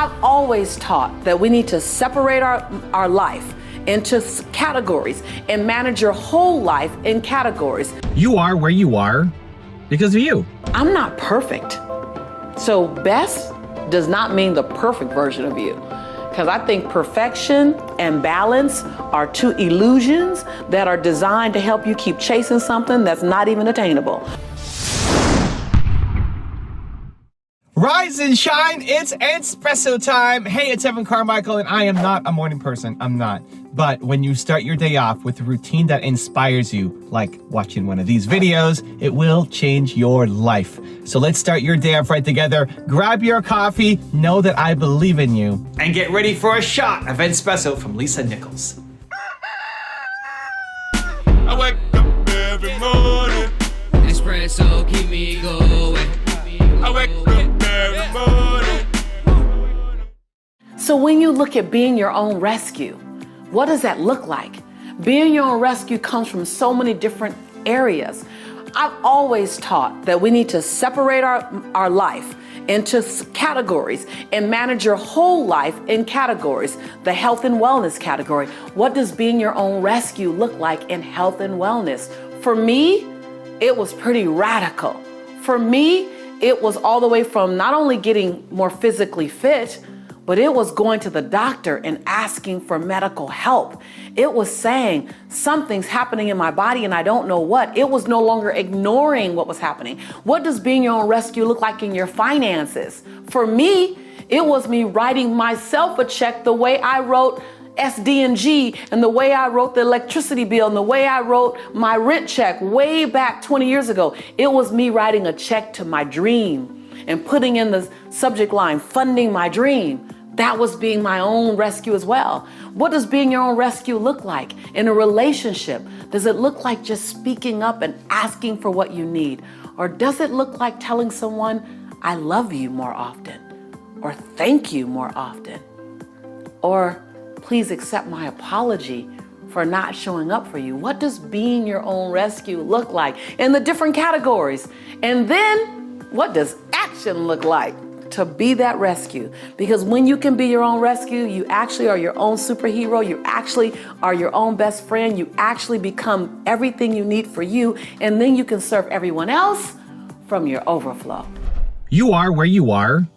I've always taught that we need to separate our life into categories and manage your whole life in categories. You are where you are because of you. I'm not perfect. So best does not mean the perfect version of you. Because I think perfection and balance are two illusions that are designed to help you keep chasing something that's not even attainable. Rise and shine, it's espresso time. Hey, it's Evan Carmichael, and I am not a morning person, I'm not. But when you start your day off with a routine that inspires you, like watching one of these videos, it will change your life. So let's start your day off right together. Grab your coffee, know that I believe in you, and get ready for a shot of espresso from Lisa Nichols. I wake up every morning. Espresso keep me going. I wake up every morning. So when you look at being your own rescue, what does that look like? Being your own rescue comes from so many different areas. I've always taught that we need to separate our life into categories and manage your whole life in categories. The health and wellness category. What does being your own rescue look like in health and wellness? For me, it was pretty radical. For me, it was all the way from not only getting more physically fit, but it was going to the doctor and asking for medical help. It was saying something's happening in my body and I don't know what. It was no longer ignoring what was happening. What does being your own rescue look like in your finances? For me, it was me writing myself a check the way I wrote SD&G and the way I wrote the electricity bill and the way I wrote my rent check way back 20 years ago. It was me writing a check to my dream and putting in the subject line, funding my dream. That was being my own rescue as well. What does being your own rescue look like in a relationship? Does it look like just speaking up and asking for what you need? Or does it look like telling someone, I love you more often? Or thank you more often? Or please accept my apology for not showing up for you? What does being your own rescue look like in the different categories? And then what does action look like to be that rescue? Because when you can be your own rescue, you actually are your own superhero. You actually are your own best friend. You actually become everything you need for you. And then you can serve everyone else from your overflow. You are where you are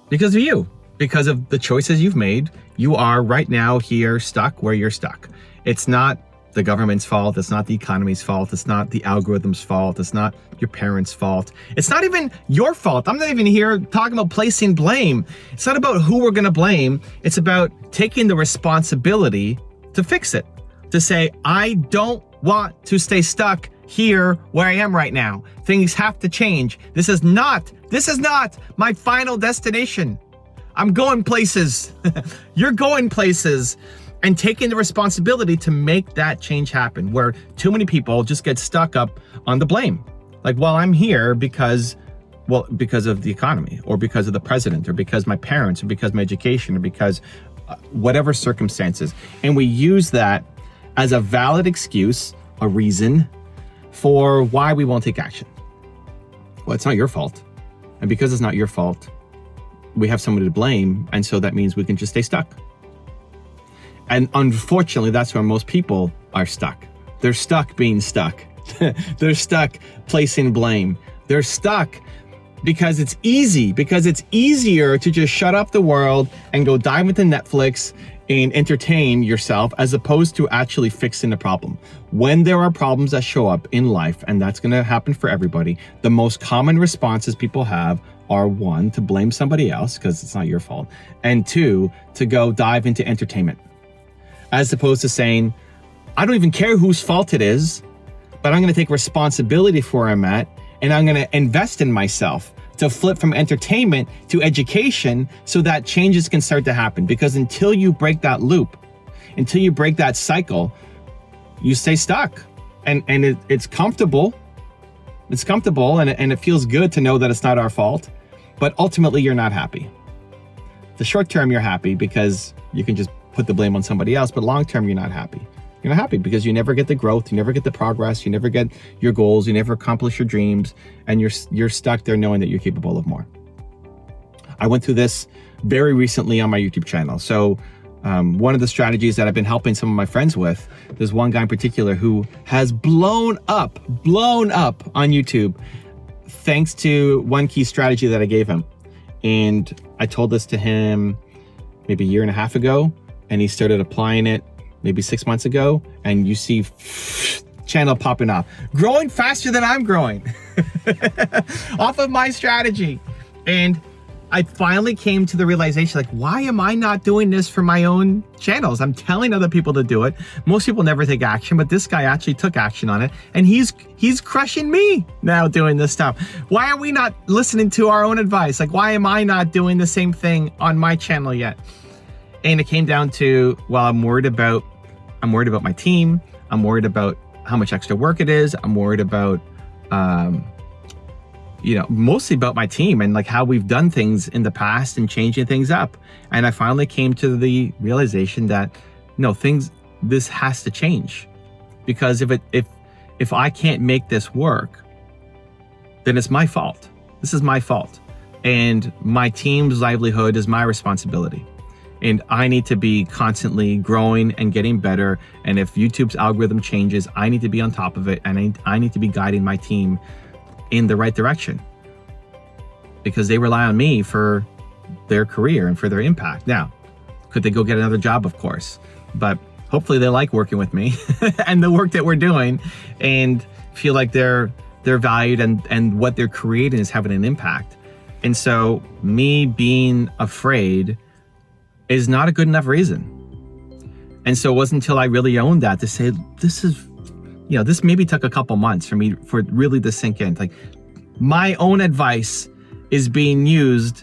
because of you, because of the choices you've made. You are right now here stuck where you're stuck. It's not the government's fault. It's not the economy's fault. It's not the algorithm's fault. It's not your parents' fault. It's not even your fault. I'm not even here talking about placing blame. It's not about who we're going to blame. It's about taking the responsibility to fix it, to say, I don't want to stay stuck here where I am right now. Things have to change. This is not my final destination. I'm going places. You're going places. And taking the responsibility to make that change happen, where too many people just get stuck up on the blame. Like, well, I'm here because of the economy, or because of the president, or because my parents, or because my education, or because whatever circumstances. And we use that as a valid excuse, a reason for why we won't take action. Well, it's not your fault. And because it's not your fault, we have somebody to blame. And so that means we can just stay stuck. And unfortunately, that's where most people are stuck. They're stuck being stuck. They're stuck placing blame. They're stuck because it's easy, because it's easier to just shut up the world and go dive into Netflix and entertain yourself, as opposed to actually fixing the problem. When there are problems that show up in life, and that's gonna happen for everybody, the most common responses people have are, one, to blame somebody else because it's not your fault, and two, to go dive into entertainment. As opposed to saying, I don't even care whose fault it is, but I'm gonna take responsibility for where I'm at, and I'm gonna invest in myself to flip from entertainment to education so that changes can start to happen. Because until you break that loop, until you break that cycle, you stay stuck. And it's comfortable. It's comfortable and it feels good to know that it's not our fault, but ultimately you're not happy. The short term, you're happy because you can just put the blame on somebody else, but long term, you're not happy. You're not happy because you never get the growth, you never get the progress, you never get your goals, you never accomplish your dreams, and you're stuck there knowing that you're capable of more. I went through this very recently on my YouTube channel. So one of the strategies that I've been helping some of my friends with, there's one guy in particular who has blown up on YouTube thanks to one key strategy that I gave him. And I told this to him maybe a year and a half ago, and he started applying it maybe 6 months ago, and you see channel popping off, growing faster than I'm growing off of my strategy. And I finally came to the realization, like, why am I not doing this for my own channels? I'm telling other people to do it. Most people never take action, but this guy actually took action on it, and he's crushing me now doing this stuff. Why are we not listening to our own advice? Like, why am I not doing the same thing on my channel yet? And it came down to, well, I'm worried about my team. I'm worried about how much extra work it is. I'm worried about, mostly about my team and like how we've done things in the past and changing things up. And I finally came to the realization that this has to change, because if I can't make this work, then it's my fault. This is my fault. And my team's livelihood is my responsibility. And I need to be constantly growing and getting better. And if YouTube's algorithm changes, I need to be on top of it. And I need to be guiding my team in the right direction, because they rely on me for their career and for their impact. Now, could they go get another job? Of course, but hopefully they like working with me and the work that we're doing, and feel like they're valued and what they're creating is having an impact. And so me being afraid is not a good enough reason. And so it wasn't until I really owned that to say, this maybe took a couple months for really to sink in. Like, my own advice is being used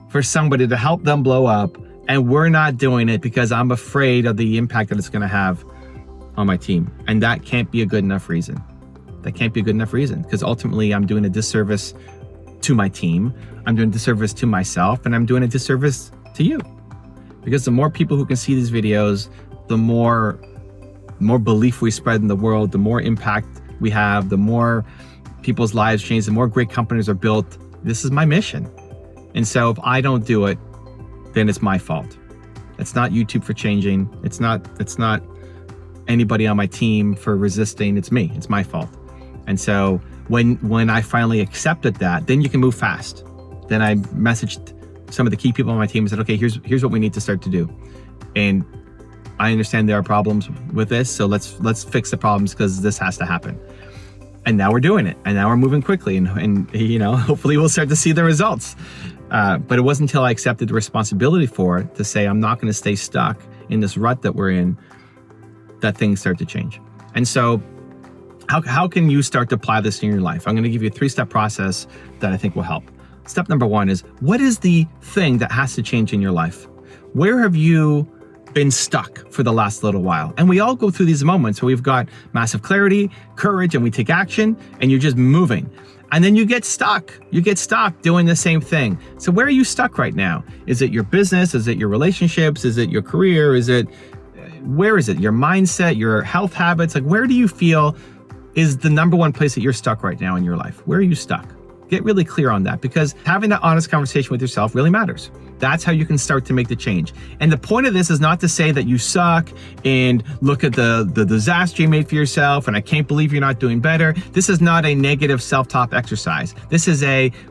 for somebody to help them blow up, and we're not doing it because I'm afraid of the impact that it's going to have on my team. And that can't be a good enough reason. That can't be a good enough reason, because ultimately I'm doing a disservice to my team. I'm doing a disservice to myself, and I'm doing a disservice to you. Because the more people who can see these videos, the more belief we spread in the world, the more impact we have, the more people's lives change, the more great companies are built. This is my mission. And so if I don't do it, then it's my fault. It's not YouTube for changing. It's not anybody on my team for resisting. It's me. It's my fault. And so when I finally accepted that, then you can move fast. Then I messaged some of the key people on my team and said, okay, here's what we need to start to do. And I understand there are problems with this, so let's fix the problems, because this has to happen. And now we're doing it, and now we're moving quickly, and hopefully we'll start to see the results. But it wasn't until I accepted the responsibility for it to say, I'm not going to stay stuck in this rut that we're in, that things start to change. And so how can you start to apply this in your life? I'm going to give you a 3-step process that I think will help. Step number 1 is, what is the thing that has to change in your life? Where have you been stuck for the last little while? And we all go through these moments where we've got massive clarity, courage, and we take action, and you're just moving. And then you get stuck. You get stuck doing the same thing. So where are you stuck right now? Is it your business? Is it your relationships? Is it your career? Where is it? Your mindset, your health habits? Like, where do you feel is the number one place that you're stuck right now in your life? Where are you stuck? Get really clear on that, because having that honest conversation with yourself really matters. That's how you can start to make the change. And the point of this is not to say that you suck and look at the disaster you made for yourself and I can't believe you're not doing better. This is not a negative self-talk exercise. This is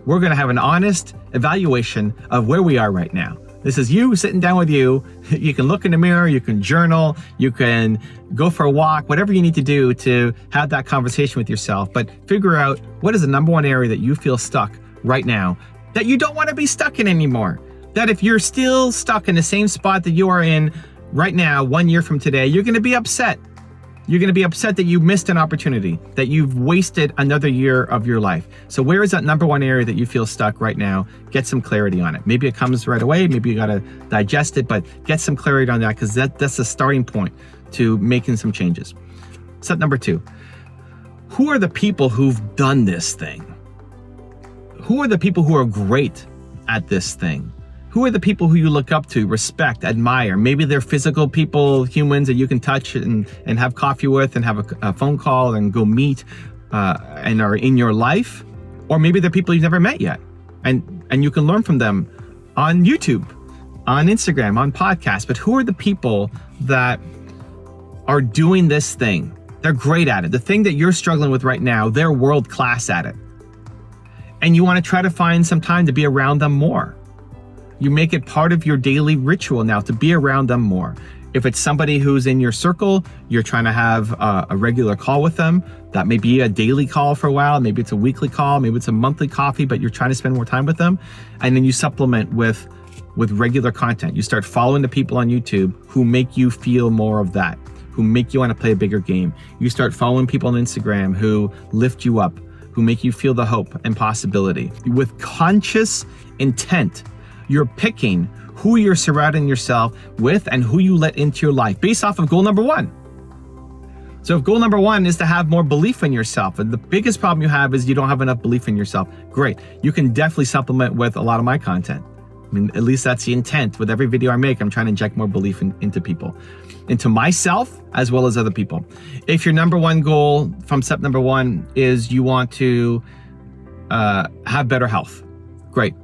we're gonna have an honest evaluation of where we are right now. This is you sitting down with you. You can look in the mirror, you can journal, you can go for a walk, whatever you need to do to have that conversation with yourself. But figure out, what is the number one area that you feel stuck right now that you don't want to be stuck in anymore? That if you're still stuck in the same spot that you are in right now, 1 year from today, you're going to be upset. You're going to be upset that you missed an opportunity, that you've wasted another year of your life. So where is that number one area that you feel stuck right now? Get some clarity on it. Maybe it comes right away. Maybe you got to digest it, but get some clarity on that, because that's the starting point to making some changes. Step number 2, who are the people who've done this thing? Who are the people who are great at this thing? Who are the people who you look up to, respect, admire? Maybe they're physical people, humans that you can touch and have coffee with and have a phone call and go meet and are in your life. Or maybe they're people you've never met yet. And you can learn from them on YouTube, on Instagram, on podcasts, but who are the people that are doing this thing? They're great at it. The thing that you're struggling with right now, they're world class at it. And you want to try to find some time to be around them more. You make it part of your daily ritual now to be around them more. If it's somebody who's in your circle, you're trying to have a regular call with them. That may be a daily call for a while. Maybe it's a weekly call. Maybe it's a monthly coffee, but you're trying to spend more time with them. And then you supplement with regular content. You start following the people on YouTube who make you feel more of that, who make you want to play a bigger game. You start following people on Instagram who lift you up, who make you feel the hope and possibility. With conscious intent, you're picking who you're surrounding yourself with and who you let into your life based off of goal number 1. So if goal number 1 is to have more belief in yourself, and the biggest problem you have is you don't have enough belief in yourself, great. You can definitely supplement with a lot of my content. I mean, at least that's the intent. With every video I make, I'm trying to inject more belief into people, into myself as well as other people. If your number 1 goal from step number 1 is you want to have better health, great.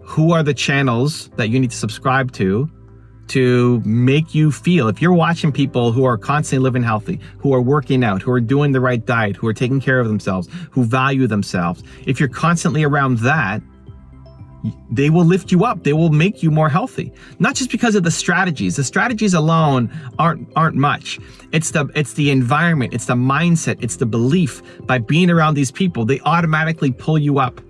Who are the channels that you need to subscribe to make you feel, if you're watching people who are constantly living healthy, who are working out, who are doing the right diet, who are taking care of themselves, who value themselves, if you're constantly around that, they will lift you up. They will make you more healthy. Not just because of the strategies. The strategies alone aren't much. It's the environment, it's the mindset, it's the belief. By being around these people, they automatically pull you up.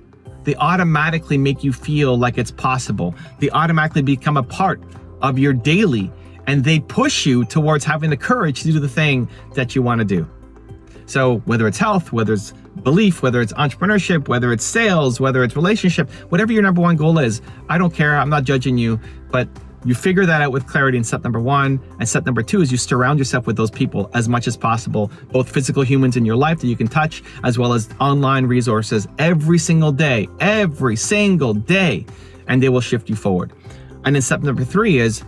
They automatically make you feel like it's possible. They automatically become a part of your daily, and they push you towards having the courage to do the thing that you want to do. So whether it's health, whether it's belief, whether it's entrepreneurship, whether it's sales, whether it's relationship, whatever your number 1 goal is, I don't care. I'm not judging you, but you figure that out with clarity in step number 1. And step number 2 is you surround yourself with those people as much as possible, both physical humans in your life that you can touch, as well as online resources every single day, and they will shift you forward. And then step number 3 is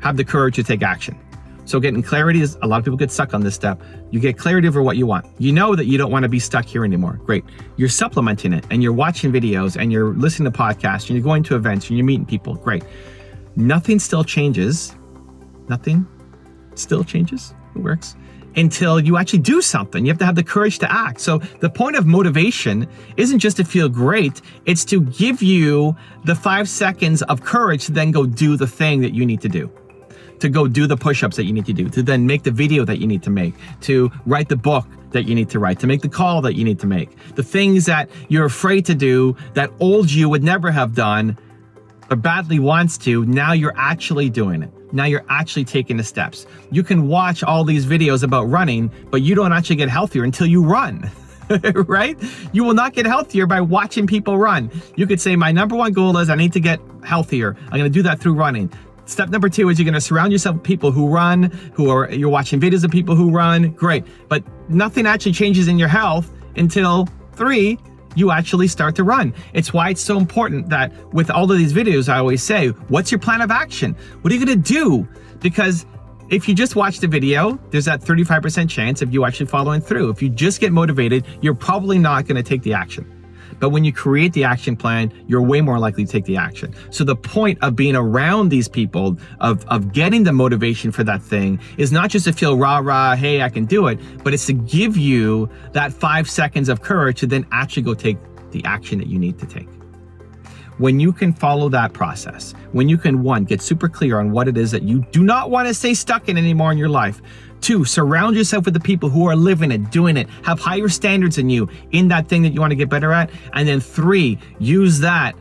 have the courage to take action. So getting clarity is, a lot of people get stuck on this step. You get clarity over what you want. You know that you don't want to be stuck here anymore. Great. You're supplementing it, and you're watching videos, and you're listening to podcasts, and you're going to events, and you're meeting people. Great. Nothing still changes. Nothing still changes. It works. Until you actually do something. You have to have the courage to act. So the point of motivation isn't just to feel great. It's to give you the 5 seconds of courage to then go do the thing that you need to do. To go do the push-ups that you need to do, to then make the video that you need to make, to write the book that you need to write, to make the call that you need to make. The things that you're afraid to do that old you would never have done or badly wants to, now you're actually doing it. Now you're actually taking the steps. You can watch all these videos about running, but you don't actually get healthier until you run. Right? You will not get healthier by watching people run. You could say, my number 1 goal is I need to get healthier. I'm going to do that through running. Step number 2 is you're going to surround yourself with people who run, you're watching videos of people who run. Great. But nothing actually changes in your health until 3, you actually start to run. It's why it's so important that with all of these videos, I always say, what's your plan of action? What are you going to do? Because if you just watch the video, there's that 35% chance of you actually following through. If you just get motivated, you're probably not going to take the action. But when you create the action plan, you're way more likely to take the action. So the point of being around these people, of getting the motivation for that thing, is not just to feel rah, hey, I can do it, but it's to give you that 5 seconds of courage to then actually go take the action that you need to take. When you can follow that process, when you can, 1, get super clear on what it is that you do not want to stay stuck in anymore in your life. 2, surround yourself with the people who are living it, doing it, have higher standards than you in that thing that you want to get better at. And then 3, use that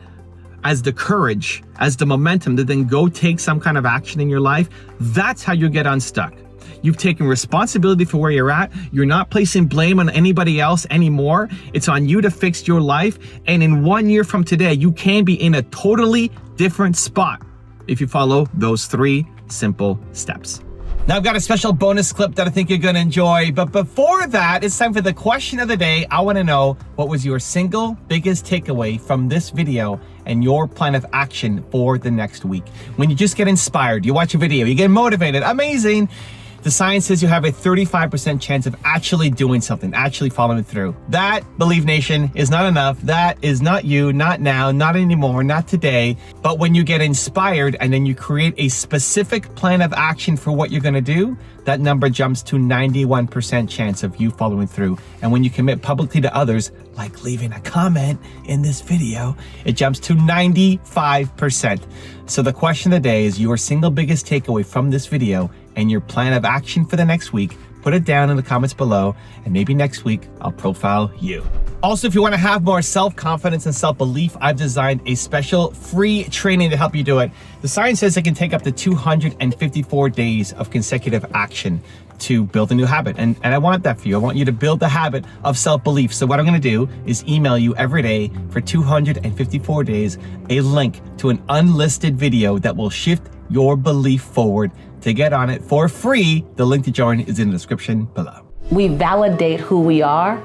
as the courage, as the momentum to then go take some kind of action in your life. That's how you get unstuck. You've taken responsibility for where you're at. You're not placing blame on anybody else anymore. It's on you to fix your life. And in 1 year from today, you can be in a totally different spot if you follow those 3 simple steps. Now I've got a special bonus clip that I think you're gonna enjoy, but before that, it's time for the question of the day. I wanna know, what was your single biggest takeaway from this video and your plan of action for the next week? When you just get inspired, you watch a video, you get motivated, amazing. the science says you have a 35% chance of actually doing something, actually following through. That, Believe Nation, is not enough. That is not you, not now, not anymore, not today. But when you get inspired and then you create a specific plan of action for what you're gonna do, that number jumps to 91% chance of you following through. And when you commit publicly to others, like leaving a comment in this video, it jumps to 95%. So the question of the day is your single biggest takeaway from this video and your plan of action for the next week. Put it down in the comments below, and maybe next week I'll profile you. Also, if you want to have more self-confidence and self-belief, I've designed a special free training to help you do it. The science says it can take up to 254 days of consecutive action to build a new habit. And I want that for you. I want you to build the habit of self-belief. So what I'm gonna do is email you every day for 254 days, a link to an unlisted video that will shift your belief forward. To get on it for free, the link to join is in the description below. We validate who we are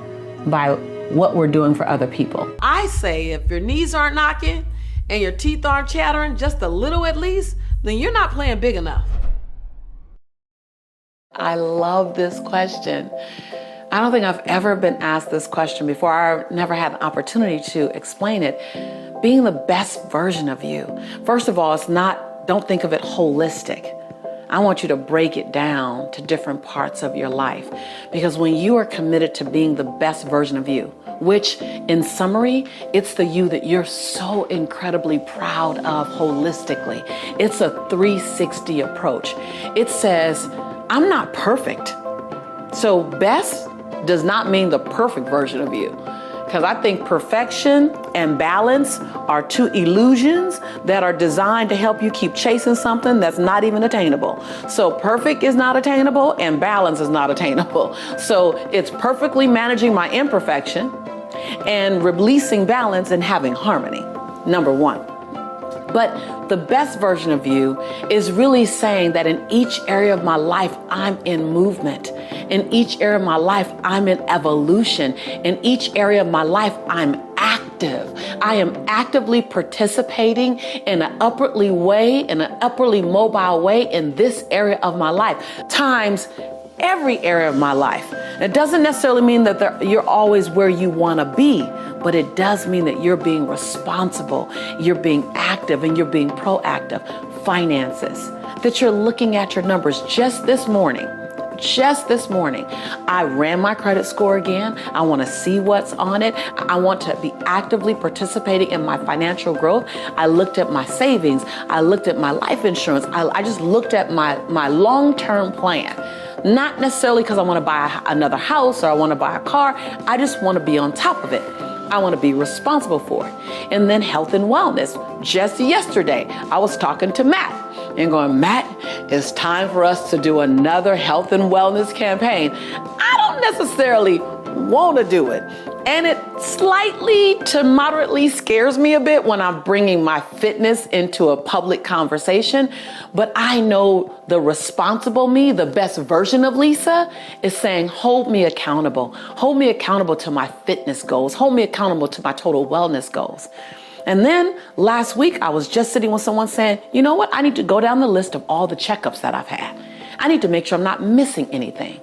by what we're doing for other people. I say if your knees aren't knocking and your teeth aren't chattering just a little at least, then you're not playing big enough. I love this question. I don't think I've ever been asked this question before. I never had an opportunity to explain it. Being the best version of you. First of all, don't think of it holistic. I want you to break it down to different parts of your life. Because when you are committed to being the best version of you, which in summary, it's the you that you're so incredibly proud of holistically. It's a 360 approach. It says, I'm not perfect. So best does not mean the perfect version of you. Because I think perfection and balance are two illusions that are designed to help you keep chasing something that's not even attainable. So perfect is not attainable and balance is not attainable. So it's perfectly managing my imperfection and releasing balance and having harmony, number one. But the best version of you is really saying that in each area of my life, I'm in movement. In each area of my life, I'm in evolution. In each area of my life, I'm active. I am actively participating in an upwardly mobile way in this area of my life, times every area of my life. It doesn't necessarily mean that you're always where you want to be, but it does mean that you're being responsible, you're being active, and you're being proactive. Finances, that you're looking at your numbers. Just this morning, I ran my credit score again. I want to see what's on it. I want to be actively participating in my financial growth. I looked at my savings. I looked at my life insurance. I just looked at my long-term plan. Not necessarily because I want to buy another house or I want to buy a car. I just want to be on top of it. I want to be responsible for it. And then health and wellness. Just yesterday, I was talking to Matt and going, Matt, it's time for us to do another health and wellness campaign. I don't necessarily want to do it. And it slightly to moderately scares me a bit when I'm bringing my fitness into a public conversation. But I know the responsible me, the best version of Lisa, is saying, hold me accountable. Hold me accountable to my fitness goals. Hold me accountable to my total wellness goals. And then last week, I was just sitting with someone saying, you know what? I need to go down the list of all the checkups that I've had. I need to make sure I'm not missing anything.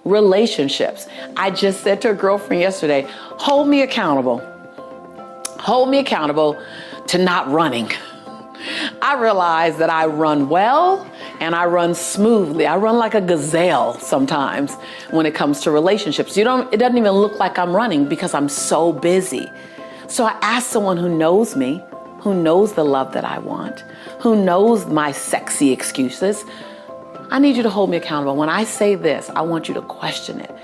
Relationships. I just said to a girlfriend yesterday, hold me accountable. Hold me accountable to not running. I realize that I run well and I run smoothly. I run like a gazelle sometimes when it comes to relationships. It doesn't even look like I'm running because I'm so busy. So I asked someone who knows me, who knows the love that I want, who knows my sexy excuses. I need you to hold me accountable. When I say this, I want you to question it.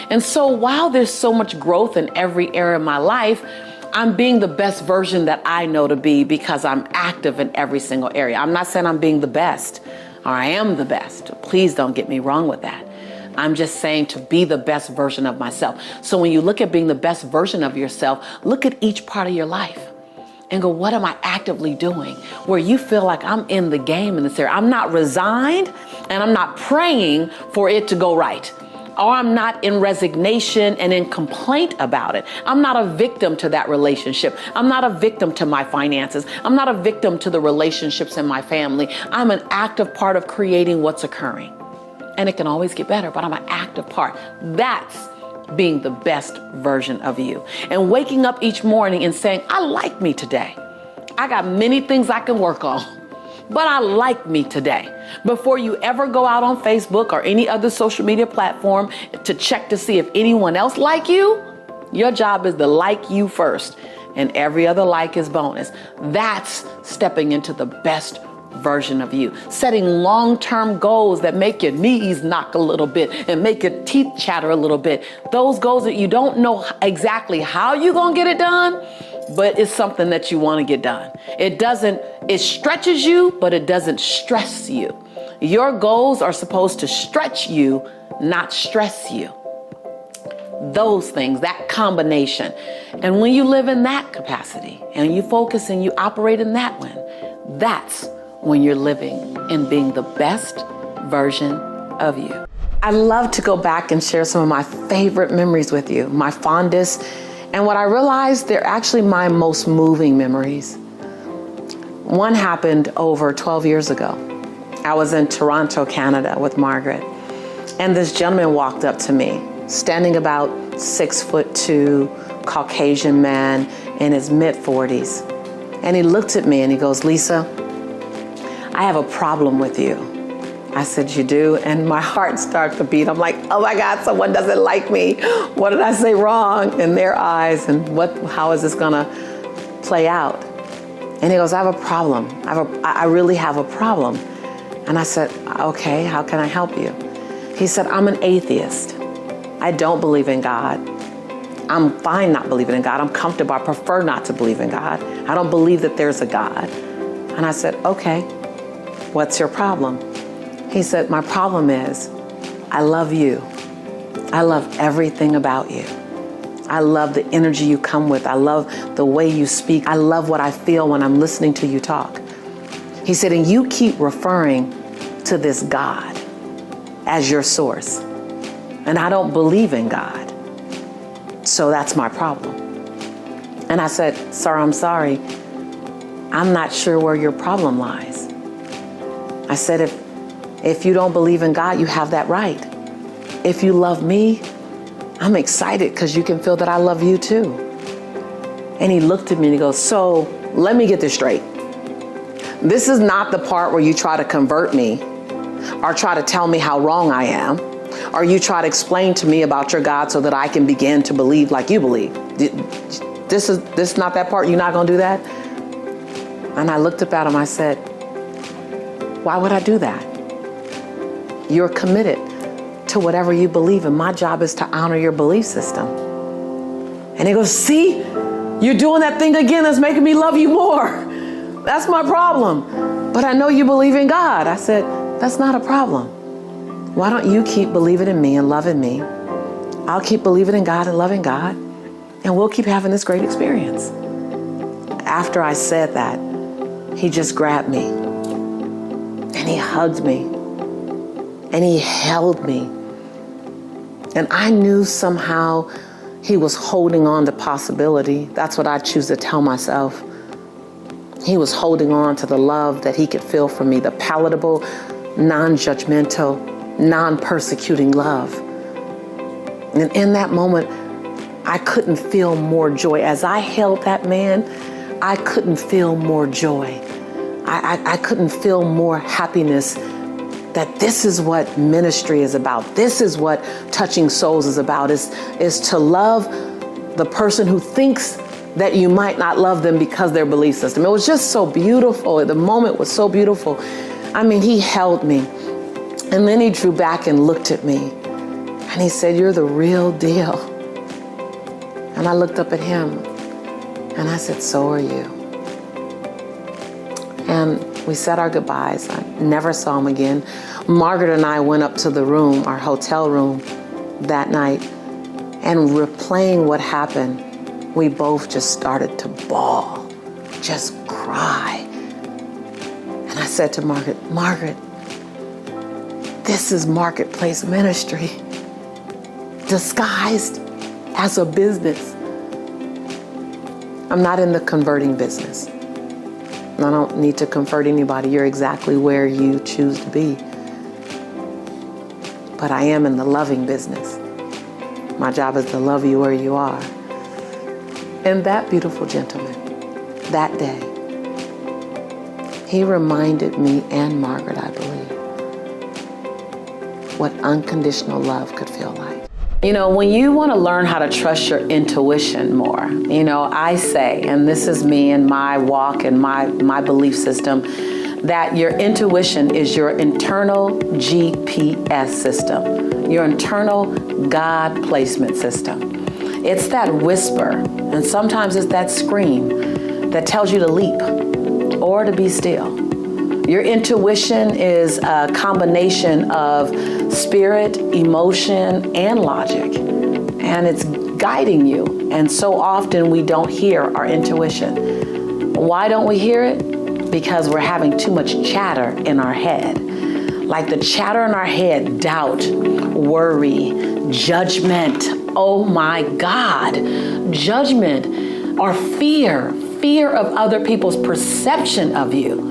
And so while there's so much growth in every area of my life, I'm being the best version that I know to be because I'm active in every single area. I'm not saying I'm being the best or I am the best. Please don't get me wrong with that. I'm just saying to be the best version of myself. So when you look at being the best version of yourself, look at each part of your life and go, what am I actively doing? Where you feel like I'm in the game in this area. I'm not resigned and I'm not praying for it to go right. Or I'm not in resignation and in complaint about it. I'm not a victim to that relationship. I'm not a victim to my finances. I'm not a victim to the relationships in my family. I'm an active part of creating what's occurring. and it can always get better, but I'm an active part. That's being the best version of you. And waking up each morning and saying, I like me today. I got many things I can work on, but I like me today. Before you ever go out on Facebook or any other social media platform to check to see if anyone else like you, your job is to like you first, and every other like is bonus. That's stepping into the best version of you. Setting long-term goals that make your knees knock a little bit and make your teeth chatter a little bit. Those goals that you don't know exactly how you're going to get it done, but it's something that you want to get done. It stretches you, but it doesn't stress you. Your goals are supposed to stretch you, not stress you. Those things, that combination. And when you live in that capacity and you focus and you operate in that one, that's when you're living and being the best version of you. I love to go back and share some of my favorite memories with you, my fondest, and what I realized, they're actually my most moving memories. One happened over 12 years ago. I was in Toronto, Canada with Margaret, and this gentleman walked up to me, standing about 6'2", Caucasian man in his mid-40s. And he looked at me and he goes, Lisa, I have a problem with you. I said, you do? And my heart started to beat. I'm like, oh my God, someone doesn't like me. What did I say wrong in their eyes? And how is this gonna play out? And he goes, I have a problem. I really have a problem. And I said, okay, how can I help you? He said, I'm an atheist. I don't believe in God. I'm fine not believing in God. I'm comfortable. I prefer not to believe in God. I don't believe that there's a God. And I said, okay, what's your problem? He said, my problem is I love you. I love everything about you. I love the energy you come with. I love the way you speak. I love what I feel when I'm listening to you talk. He said, and you keep referring to this God as your source. And I don't believe in God. So that's my problem. And I said, sir, I'm sorry. I'm not sure where your problem lies. I said, if you don't believe in God, you have that right. If you love me, I'm excited because you can feel that I love you too. And he looked at me and he goes, so let me get this straight. This is not the part where you try to convert me or try to tell me how wrong I am, or you try to explain to me about your God so that I can begin to believe like you believe. This is not that part. You're not going to do that? And I looked up at him. I said, why would I do that? You're committed to whatever you believe in. My job is to honor your belief system. And he goes, see, you're doing that thing again that's making me love you more. That's my problem. But I know you believe in God. I said, that's not a problem. Why don't you keep believing in me and loving me? I'll keep believing in God and loving God, and we'll keep having this great experience. After I said that, he just grabbed me and he hugged me and he held me. And I knew somehow he was holding on to possibility. That's what I choose to tell myself. He was holding on to the love that he could feel from me, the palatable, non-judgmental, non-persecuting love. And in that moment, I couldn't feel more joy. As I held that man, I couldn't feel more joy. I couldn't feel more happiness that this is what ministry is about. This is what touching souls is about, is to love the person who thinks that you might not love them because their belief system. It was just so beautiful. The moment was so beautiful. I mean, he held me. And then he drew back and looked at me. And he said, you're the real deal. And I looked up at him and I said, so are you. And we said our goodbyes. I never saw him again. Margaret and I went up to the room, our hotel room that night, and replaying what happened, we both just started to bawl, just cry. And I said to Margaret, this is marketplace ministry disguised as a business. I'm not in the converting business. I don't need to convert anybody. You're exactly where you choose to be. but I am in the loving business. My job is to love you where you are. And that beautiful gentleman, that day, he reminded me and Margaret, I believe, what unconditional love could feel like. You know, when you want to learn how to trust your intuition more, you know, I say, and this is me and my walk and my belief system, that your intuition is your internal GPS system, your internal God placement system. It's that whisper, and sometimes it's that scream that tells you to leap or to be still. Your intuition is a combination of spirit, emotion, and logic, and it's guiding you. And so often we don't hear our intuition. Why don't we hear it? Because we're having too much chatter in our head. Like the chatter in our head, doubt, worry, judgment. Oh my God, judgment or fear of other people's perception of you.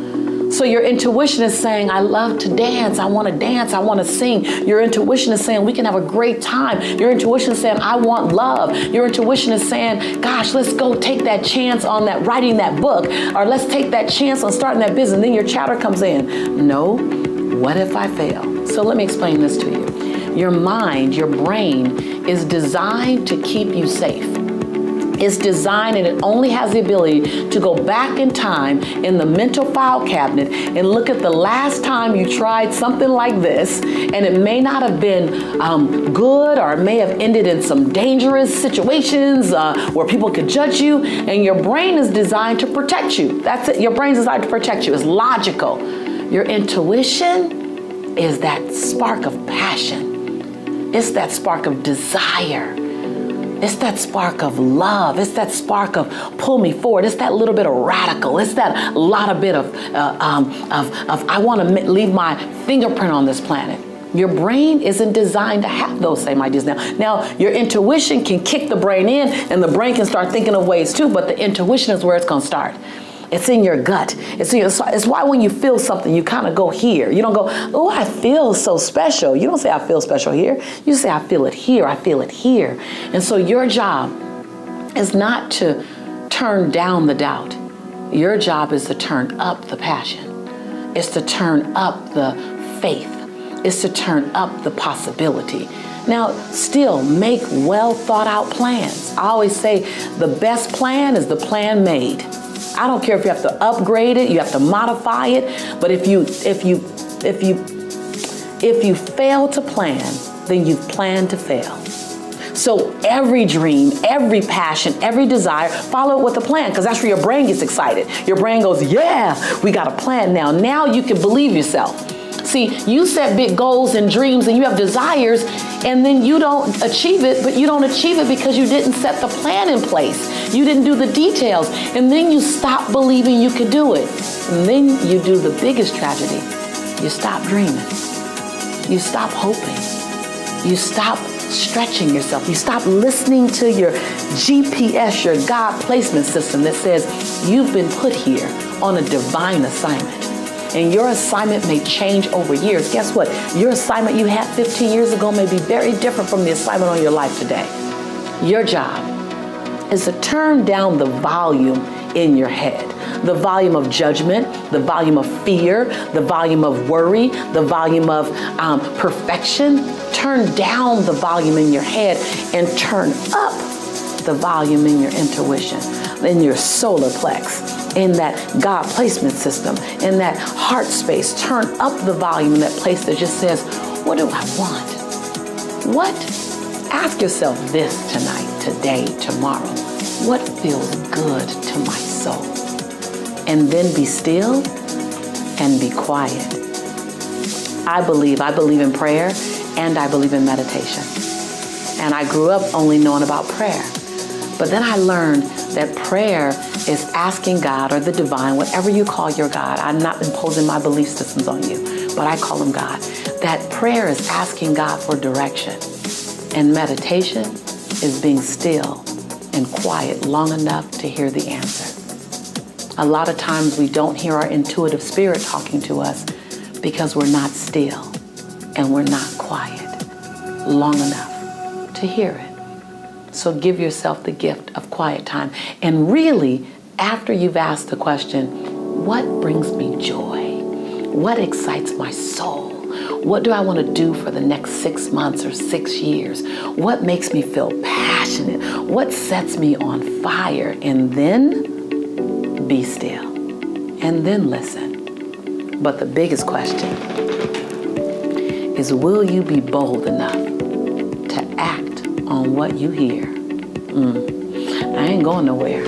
So your intuition is saying, I love to dance, I want to sing. Your intuition is saying, we can have a great time. Your intuition is saying, I want love. Your intuition is saying, gosh, let's go take that chance on that writing that book, or let's take that chance on starting that business. And then your chatter comes in. No, what if I fail? So let me explain this to you. Your mind, your brain is designed to keep you safe. It's designed, and it only has the ability to go back in time in the mental file cabinet and look at the last time you tried something like this, and it may not have been good, or it may have ended in some dangerous situations where people could judge you, and your brain is designed to protect you. That's it. Your brain is designed to protect you. It's logical. Your intuition is that spark of passion. It's that spark of desire. It's that spark of love. It's that spark of pull me forward. It's that little bit of radical. It's that lot of bit of I want to leave my fingerprint on this planet. Your brain isn't designed to have those same ideas now. Now, your intuition can kick the brain in, and the brain can start thinking of ways too, but the intuition is where it's going to start. It's in your gut. It's why when you feel something, you kind of go here. You don't go, oh, I feel so special. You don't say, I feel special here. You say, I feel it here. I feel it here. And so your job is not to turn down the doubt. Your job is to turn up the passion. It's to turn up the faith. It's to turn up the possibility. Now, still make well thought out plans. I always say the best plan is the plan made. I don't care if you have to upgrade it, you have to modify it, but if you fail to plan, then you've planned to fail. So every dream, every passion, every desire, follow it with a plan, because that's where your brain gets excited. Your brain goes, yeah, we got a plan now. Now you can believe yourself. See, you set big goals and dreams and you have desires, and then you don't achieve it, but you don't achieve it because you didn't set the plan in place. You didn't do the details, and then you stop believing you could do it. And then you do the biggest tragedy. You stop dreaming. You stop hoping. You stop stretching yourself. You stop listening to your GPS, your God placement system that says you've been put here on a divine assignment. And your assignment may change over years. Guess what? Your assignment you had 15 years ago may be very different from the assignment on your life today. Your job is to turn down the volume in your head. The volume of judgment, the volume of fear, the volume of worry, the volume of perfection. Turn down the volume in your head and turn up the volume in your intuition, in your solar plex, in that God placement system, in that heart space. Turn up the volume in that place that just says, what do I want? What? Ask yourself this tonight, today, tomorrow. What feels good to my soul? And then be still and be quiet. I believe in prayer, and I believe in meditation. And I grew up only knowing about prayer. But then I learned that prayer is asking God, or the divine, whatever you call your God. I'm not imposing my belief systems on you, but I call him God. That prayer is asking God for direction. And meditation is being still and quiet long enough to hear the answer. A lot of times we don't hear our intuitive spirit talking to us because we're not still and we're not quiet. long enough to hear it. So give yourself the gift of quiet time. And really, after you've asked the question, what brings me joy? What excites my soul? What do I want to do for the next 6 months or 6 years? What makes me feel passionate? What sets me on fire? And then be still. And then listen. But the biggest question is, will you be bold enough to act on what you hear? I ain't going nowhere.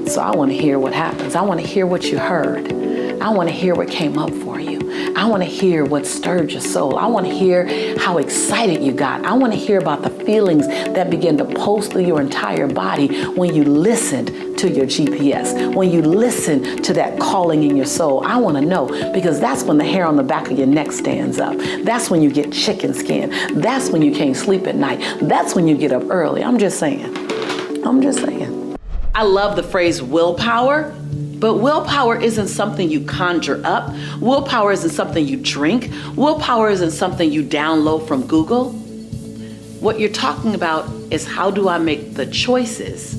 So I want to hear what happens. I want to hear what you heard. I want to hear what came up for you. I want to hear what stirred your soul. I want to hear how excited you got. I want to hear about the feelings that began to pulse through your entire body when you listened to your GPS, when you listened to that calling in your soul. I want to know, because that's when the hair on the back of your neck stands up. That's when you get chicken skin. That's when you can't sleep at night. That's when you get up early. I'm just saying. I love the phrase willpower. But willpower isn't something you conjure up. Willpower isn't something you drink. Willpower isn't something you download from Google. What you're talking about is, how do I make the choices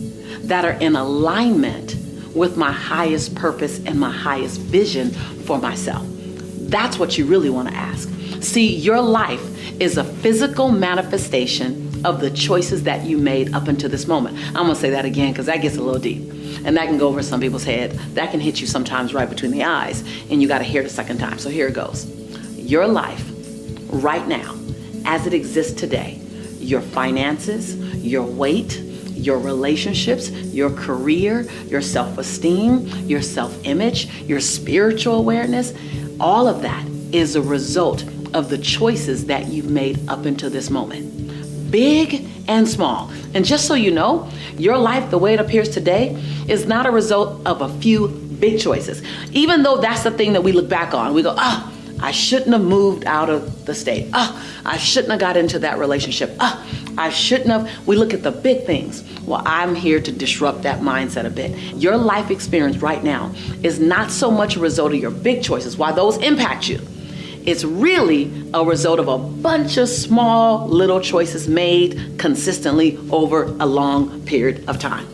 that are in alignment with my highest purpose and my highest vision for myself? That's what you really want to ask. See, your life is a physical manifestation of the choices that you made up until this moment. I'm going to say that again because that gets a little deep. And that can go over some people's head. That can hit you sometimes right between the eyes, and you got to hear it a second time. So here it goes. Your life right now, as it exists today, your finances, your weight, your relationships, your career, your self-esteem, your self-image, your spiritual awareness, all of that is a result of the choices that you've made up until this moment. Big and small. And just so you know, your life, the way it appears today, is not a result of a few big choices. Even though that's the thing that we look back on, we go, I shouldn't have moved out of the state. I shouldn't have got into that relationship. I shouldn't have. We look at the big things. Well, I'm here to disrupt that mindset a bit. Your life experience right now is not so much a result of your big choices, while those impact you. It's really a result of a bunch of small little choices made consistently over a long period of time.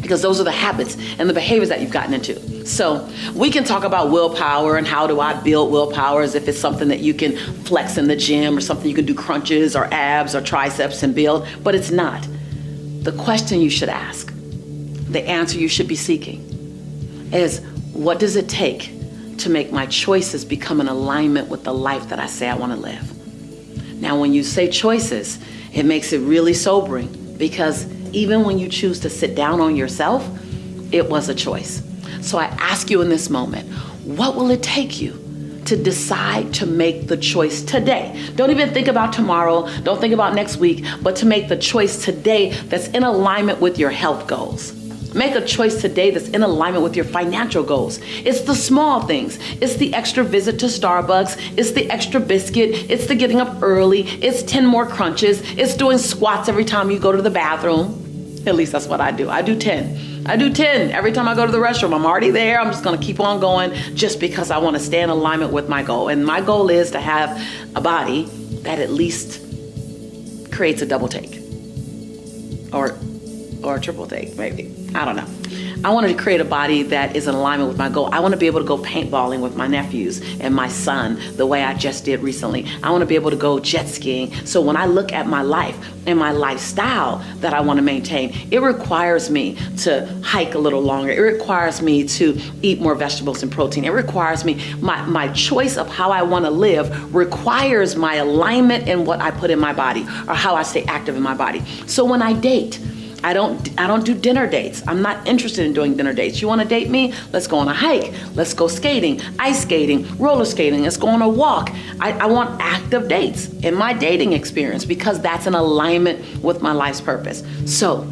Because those are the habits and the behaviors that you've gotten into. So we can talk about willpower and how do I build willpower, as if it's something that you can flex in the gym or something you can do crunches or abs or triceps and build, but it's not. The question you should ask, the answer you should be seeking is, what does it take to make my choices become in alignment with the life that I say I want to live? Now, when you say choices, it makes it really sobering, because even when you choose to sit down on yourself, it was a choice. So I ask you in this moment, what will it take you to decide to make the choice today? Don't even think about tomorrow. Don't think about next week, but to make the choice today that's in alignment with your health goals. Make a choice today that's in alignment with your financial goals. It's the small things. It's the extra visit to Starbucks. It's the extra biscuit. It's the getting up early. It's 10 more crunches. It's doing squats every time you go to the bathroom. At least that's what I do. I do 10. Every time I go to the restroom. I'm already there. I'm just going to keep on going just because I want to stay in alignment with my goal. And my goal is to have a body that at least creates a double take. Or a triple take, maybe. I don't know. I wanted to create a body that is in alignment with my goal. I want to be able to go paintballing with my nephews and my son the way I just did recently. I want to be able to go jet skiing. So when I look at my life and my lifestyle that I want to maintain, it requires me to hike a little longer. It requires me to eat more vegetables and protein. It requires me, my choice of how I want to live requires my alignment in what I put in my body, or how I stay active in my body. So when I date, I don't do dinner dates. I'm not interested in doing dinner dates. You want to date me? Let's go on a hike. Let's go skating, ice skating, roller skating. Let's go on a walk. I want active dates in my dating experience, because that's in alignment with my life's purpose. So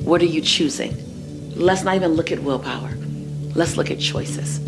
what are you choosing? Let's not even look at willpower. Let's look at choices.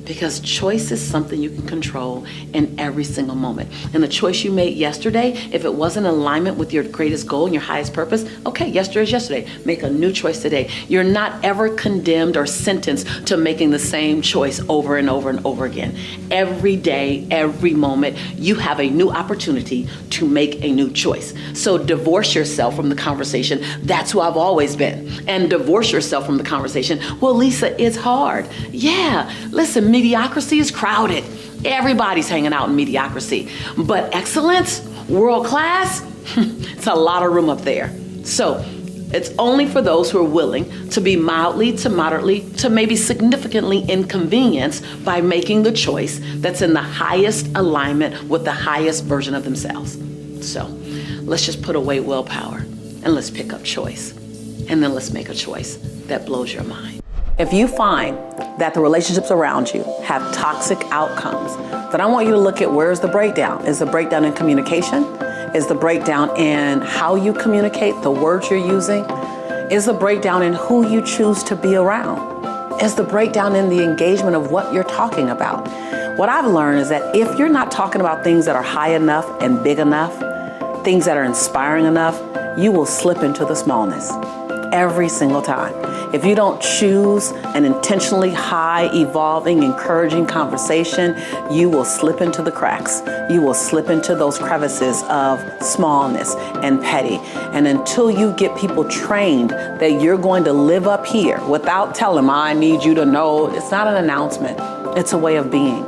Because choice is something you can control in every single moment. And the choice you made yesterday, if it wasn't in alignment with your greatest goal and your highest purpose, okay, yesterday is yesterday. Make a new choice today. You're not ever condemned or sentenced to making the same choice over and over and over again. Every day, every moment, you have a new opportunity to make a new choice. So divorce yourself from the conversation, that's who I've always been. And divorce yourself from the conversation, well, Lisa, it's hard. Yeah, listen, mediocrity is crowded. Everybody's hanging out in mediocrity. But excellence, world class, it's a lot of room up there. So it's only for those who are willing to be mildly to moderately to maybe significantly inconvenienced by making the choice that's in the highest alignment with the highest version of themselves. So let's just put away willpower and let's pick up choice. And then let's make a choice that blows your mind. If you find that the relationships around you have toxic outcomes, then I want you to look at where's the breakdown. Is the breakdown in communication? Is the breakdown in how you communicate, the words you're using? Is the breakdown in who you choose to be around? Is the breakdown in the engagement of what you're talking about? What I've learned is that if you're not talking about things that are high enough and big enough, things that are inspiring enough, you will slip into the smallness every single time. If you don't choose an intentionally high, evolving, encouraging conversation, you will slip into the cracks. You will slip into those crevices of smallness and petty. And until you get people trained that you're going to live up here without telling them, I need you to know, it's not an announcement. It's a way of being.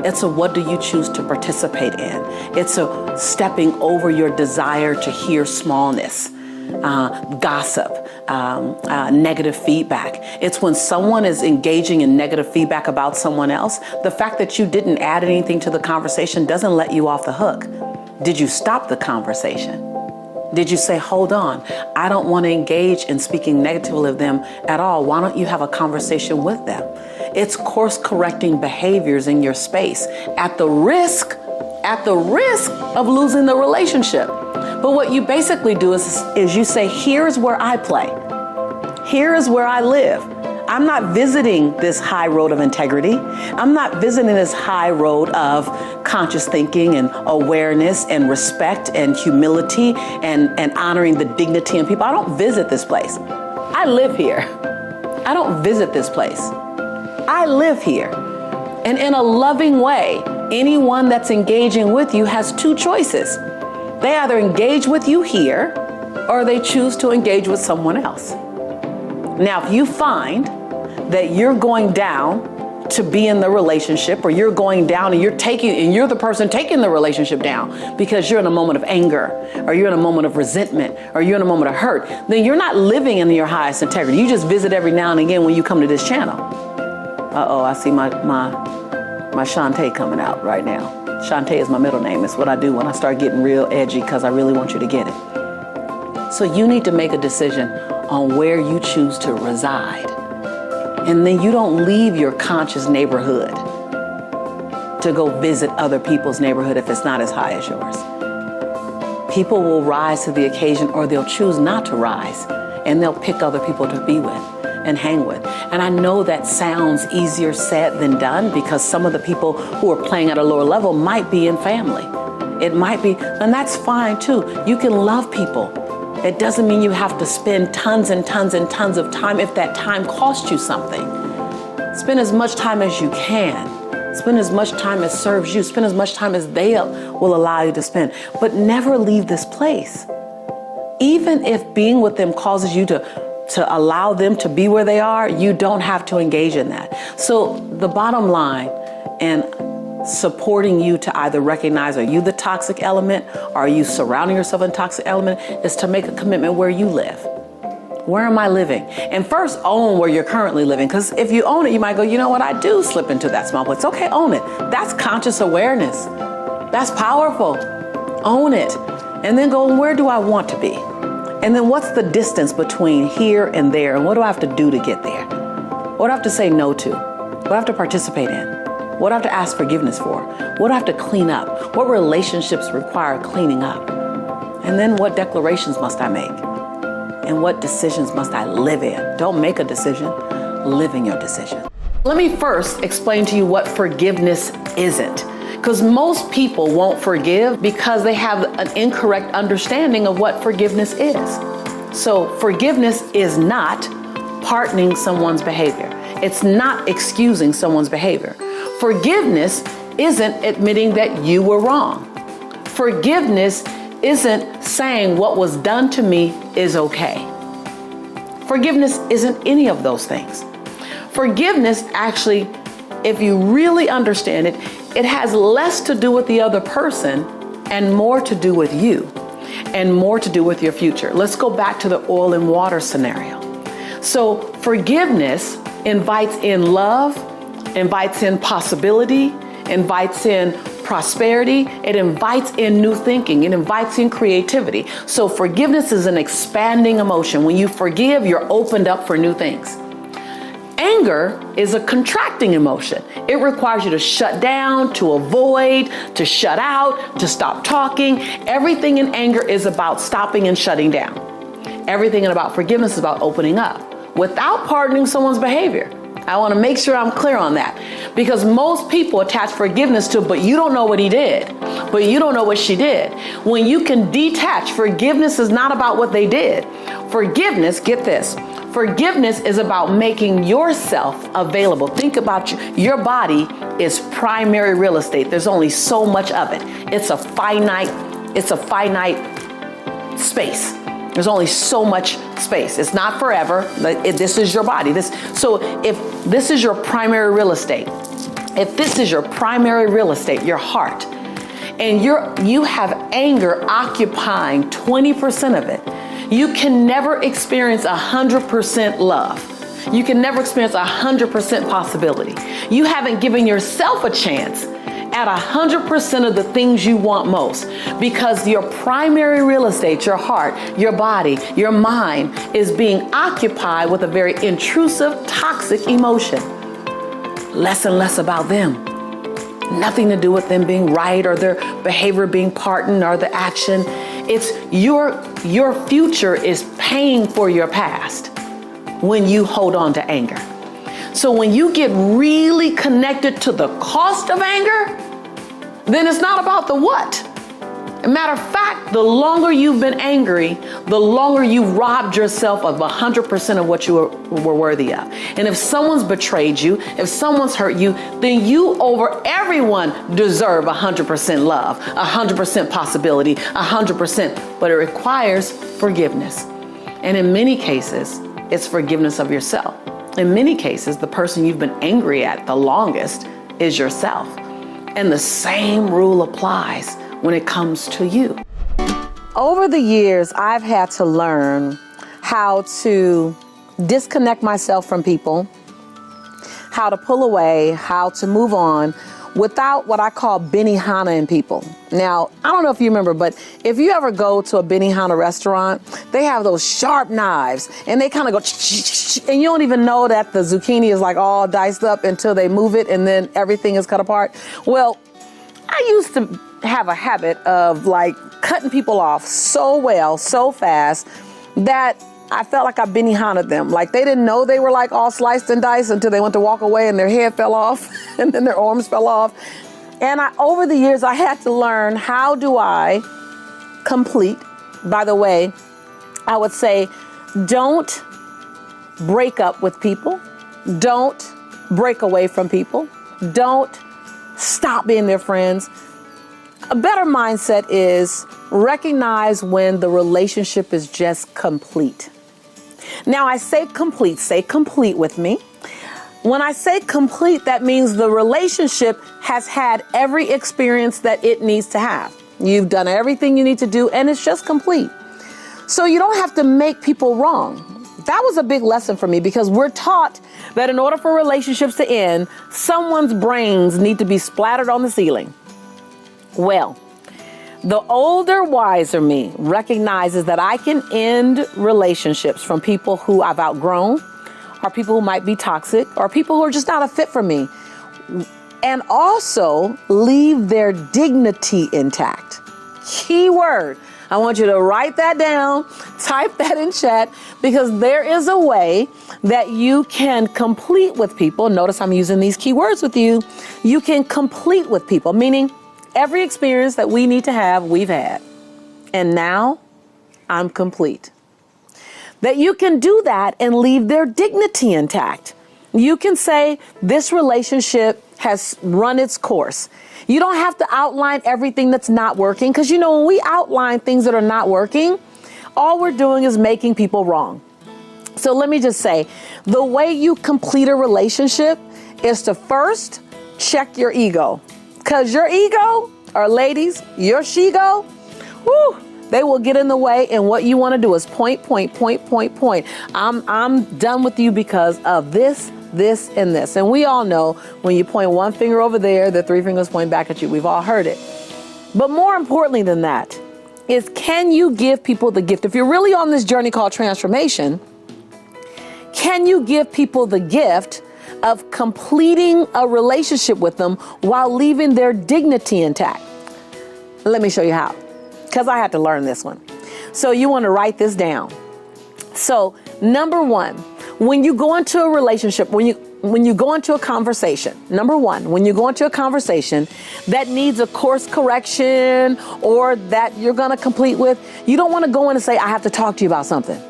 It's a what do you choose to participate in. It's a stepping over your desire to hear smallness. Gossip, negative feedback. It's when someone is engaging in negative feedback about someone else, the fact that you didn't add anything to the conversation doesn't let you off the hook. Did you stop the conversation? Did you say, hold on, I don't want to engage in speaking negatively of them at all. Why don't you have a conversation with them? It's course correcting behaviors in your space at the risk of losing the relationship. But what you basically do is you say, here's where I play. Here is where I live. I'm not visiting this high road of integrity. I'm not visiting this high road of conscious thinking and awareness and respect and humility and honoring the dignity in people. I don't visit this place. I live here. I don't visit this place. I live here. And in a loving way, anyone that's engaging with you has two choices. They either engage with you here or they choose to engage with someone else. Now, if you find that you're going down to be in the relationship, or you're going down and you're the person taking the relationship down because you're in a moment of anger, or you're in a moment of resentment, or you're in a moment of hurt, then you're not living in your highest integrity. You just visit every now and again when you come to this channel. Uh-oh, I see my Shantae coming out right now. Shantae is my middle name. It's what I do when I start getting real edgy because I really want you to get it. So you need to make a decision on where you choose to reside. And then you don't leave your conscious neighborhood to go visit other people's neighborhood if it's not as high as yours. People will rise to the occasion, or they'll choose not to rise, and they'll pick other people to be with and hang with. And I know that sounds easier said than done, because some of the people who are playing at a lower level might be in family. It might be, and that's fine too. You can love people. It doesn't mean you have to spend tons and tons and tons of time if that time costs you something. Spend as much time as you can. Spend as much time as serves you. Spend as much time as they will allow you to spend. But never leave this place. Even if being with them causes you to allow them to be where they are, you don't have to engage in that. So the bottom line in supporting you to either recognize, are you the toxic element, or are you surrounding yourself in toxic element, is to make a commitment where you live. Where am I living? And first, own where you're currently living. Because if you own it, you might go, you know what, I do slip into that small place. Okay, own it. That's conscious awareness. That's powerful. Own it. And then go, where do I want to be? And then what's the distance between here and there? And what do I have to do to get there? What do I have to say no to? What do I have to participate in? What do I have to ask forgiveness for? What do I have to clean up? What relationships require cleaning up? And then what declarations must I make? And what decisions must I live in? Don't make a decision, live in your decision. Let me first explain to you what forgiveness isn't. Because most people won't forgive because they have an incorrect understanding of what forgiveness is. So forgiveness is not pardoning someone's behavior. It's not excusing someone's behavior. Forgiveness isn't admitting that you were wrong. Forgiveness isn't saying what was done to me is okay. Forgiveness isn't any of those things. Forgiveness actually, if you really understand it, it has less to do with the other person and more to do with you and more to do with your future. Let's go back to the oil and water scenario. So forgiveness invites in love, invites in possibility, invites in prosperity, it invites in new thinking, it invites in creativity. So forgiveness is an expanding emotion. When you forgive, you're opened up for new things. Anger is a contracting emotion. It requires you to shut down, to avoid, to shut out, to stop talking. Everything in anger is about stopping and shutting down. Everything about forgiveness is about opening up without pardoning someone's behavior. I want to make sure I'm clear on that, because most people attach forgiveness to, but you don't know what he did, but you don't know what she did. When you can detach, forgiveness is not about what they did. Forgiveness, get this, forgiveness is about making yourself available. Think about your body is primary real estate. There's only so much of it. It's a finite space. There's only so much space. It's not forever. This is your body. So if this is your primary real estate, your heart, and you have anger occupying 20% of it, you can never experience 100% love. You can never experience 100% possibility. You haven't given yourself a chance at 100% of the things you want most, because your primary real estate, your heart, your body, your mind is being occupied with a very intrusive, toxic emotion. Less and less about them. Nothing to do with them being right or their behavior being pardoned or the action. It's your future is paying for your past when you hold on to anger. So when you get really connected to the cost of anger, then it's not about the what. As a matter of fact, the longer you've been angry, the longer you've robbed yourself of 100% of what you were worthy of. And if someone's betrayed you, if someone's hurt you, then you over everyone deserve 100% love, 100% possibility, 100%. But it requires forgiveness. And in many cases, it's forgiveness of yourself. In many cases, the person you've been angry at the longest is yourself. And the same rule applies when it comes to you. Over the years, I've had to learn how to disconnect myself from people, how to pull away, how to move on without what I call Benihana-ing people. Now, I don't know if you remember, but if you ever go to a Benihana restaurant, they have those sharp knives and they kind of go, and you don't even know that the zucchini is like all diced up until they move it and then everything is cut apart. Well, I used to have a habit of like cutting people off so well, so fast that I felt like I Benihana them. Like they didn't know they were like all sliced and diced until they went to walk away and their head fell off and then their arms fell off. And over the years, I had to learn, how do I complete? By the way, I would say, don't break up with people. Don't break away from people. Don't stop being their friends. A better mindset is recognize when the relationship is just complete. Now, I say complete with me. When I say complete, that means the relationship has had every experience that it needs to have. You've done everything you need to do, and it's just complete. So you don't have to make people wrong. That was a big lesson for me, because we're taught that in order for relationships to end, someone's brains need to be splattered on the ceiling. Well, the older, wiser me recognizes that I can end relationships from people who I've outgrown, or people who might be toxic, or people who are just not a fit for me, and also leave their dignity intact. Key word. I want you to write that down, type that in chat, because there is a way that you can complete with people. Notice I'm using these keywords with you. You can complete with people, meaning every experience that we need to have, we've had. And now I'm complete. That you can do that and leave their dignity intact. You can say this relationship has run its course. You don't have to outline everything that's not working, because you know when we outline things that are not working, all we're doing is making people wrong. So let me just say, the way you complete a relationship is to first check your ego. Because your ego, or ladies, your she-go, whoo, they will get in the way, and what you want to do is point. I'm done with you because of this, and this. And we all know when you point one finger over there, the three fingers point back at you. We've all heard it. But more importantly than that is, can you give people the gift? If you're really on this journey called transformation, can you give people the gift of completing a relationship with them while leaving their dignity intact? Let me show you how, because I had to learn this one. So you want to write this down. So number one, when you go into a relationship, when you go into a conversation, number one, when you go into a conversation that needs a course correction or that you're going to complete with, you don't want to go in and say, I have to talk to you about something.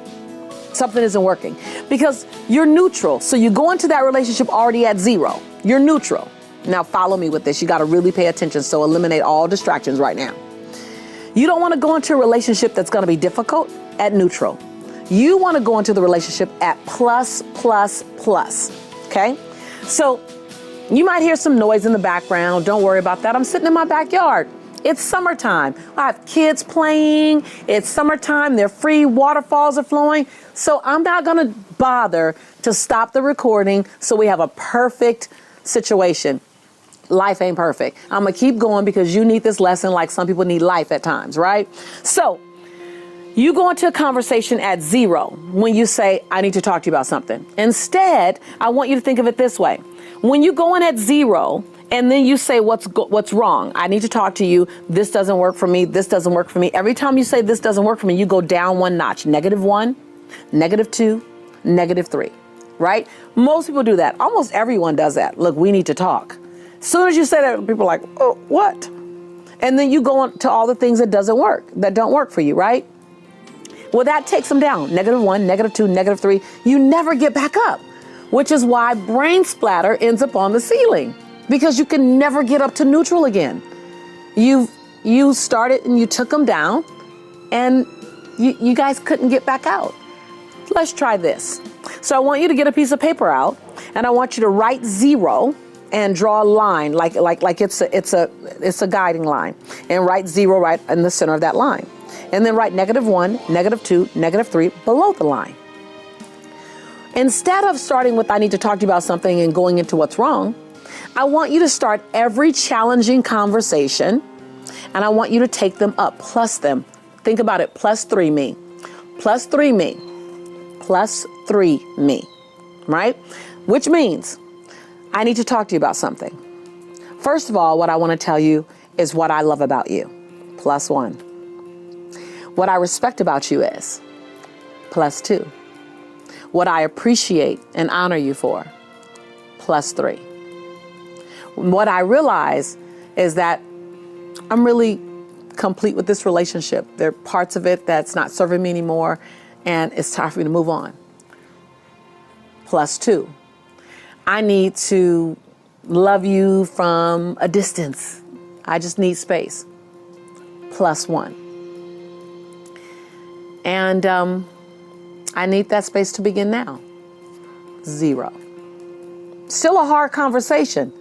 Something isn't working, because you're neutral. So you go into that relationship already at zero. You're neutral. Now follow me with this. You got to really pay attention. So eliminate all distractions right now. You don't want to go into a relationship that's going to be difficult at neutral. You want to go into the relationship at plus. Okay? So you might hear some noise in the background. Don't worry about that. I'm sitting in my backyard. It's summertime. I have kids playing. It's summertime. They're free. Waterfalls are flowing. So I'm not going to bother to stop the recording so we have a perfect situation. Life ain't perfect. I'm going to keep going because you need this lesson like some people need life at times, right? So you go into a conversation at zero when you say, I need to talk to you about something. Instead, I want you to think of it this way. When you go in at zero and then you say, what's wrong? I need to talk to you. This doesn't work for me. This doesn't work for me. Every time you say this doesn't work for me, you go down one notch. -1, -2, -3, right? Most people do that. Almost everyone does that. Look, we need to talk. As soon as you say that, people are like, oh, what? And then you go on to all the things that don't work for you, right? Well, that takes them down. -1, -2, -3. You never get back up, which is why brain splatter ends up on the ceiling, because you can never get up to neutral again. You started and you took them down, and you guys couldn't get back out. Let's try this. So I want you to get a piece of paper out, and I want you to write zero and draw a line like it's a guiding line, and write zero right in the center of that line. And then write -1, -2, -3 below the line. Instead of starting with I need to talk to you about something and going into what's wrong, I want you to start every challenging conversation, and I want you to take them up, plus them. Think about it, +3 me, +3 me, +3 me, right? Which means I need to talk to you about something. First of all, what I want to tell you is what I love about you, +1. What I respect about you is +2. What I appreciate and honor you for, +3. What I realize is that I'm really complete with this relationship. There are parts of it that's not serving me anymore, and it's time for me to move on, +2. I need to love you from a distance. I just need space, +1. And I need that space to begin now, 0. Still a hard conversation,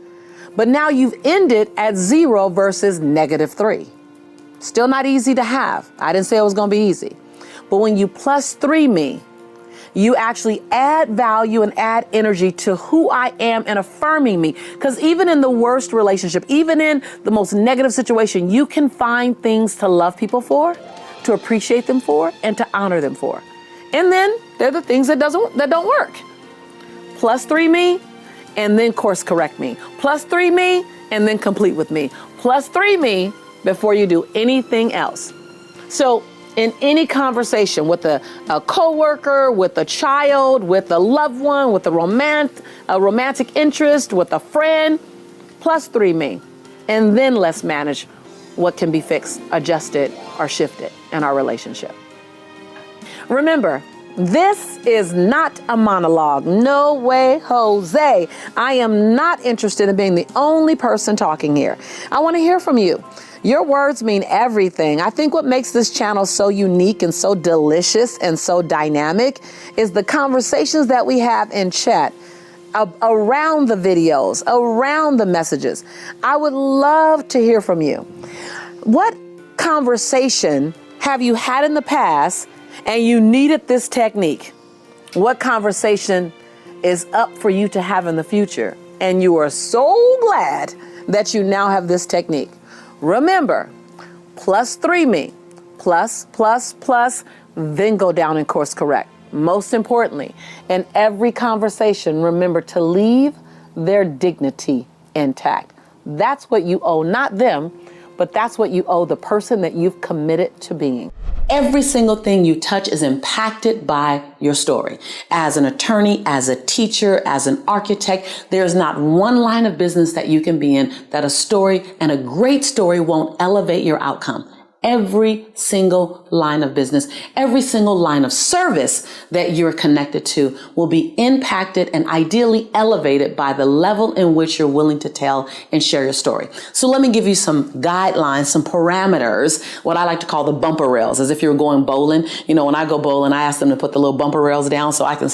but now you've ended at 0 versus -3. Still not easy to have. I didn't say it was going to be easy. But when you +3 me, you actually add value and add energy to who I am and affirming me. Because even in the worst relationship, even in the most negative situation, you can find things to love people for, to appreciate them for, and to honor them for. And then they're the things that don't work. +3 me, and then course correct me. +3 me, and then complete with me. +3 me before you do anything else. So in any conversation with a coworker, with a child, with a loved one, with a romantic interest, with a friend, +3 me. And then let's manage what can be fixed, adjusted, or shifted in our relationship. Remember, this is not a monologue. No way, Jose. I am not interested in being the only person talking here. I want to hear from you. Your words mean everything. I think what makes this channel so unique and so delicious and so dynamic is the conversations that we have in chat around the videos, around the messages. I would love to hear from you. What conversation have you had in the past and you needed this technique? What conversation is up for you to have in the future and you are so glad that you now have this technique? Remember, +3 me, plus, then go down and course correct. Most importantly, in every conversation, remember to leave their dignity intact. That's what you owe, not them, but that's what you owe the person that you've committed to being. Every single thing you touch is impacted by your story. As an attorney, as a teacher, as an architect, there's not one line of business that you can be in that a story, and a great story, won't elevate your outcome. Every single line of business, every single line of service that you're connected to will be impacted and ideally elevated by the level in which you're willing to tell and share your story. So let me give you some guidelines, some parameters, what I like to call the bumper rails, as if you were going bowling. You know, when I go bowling, I ask them to put the little bumper rails down so I can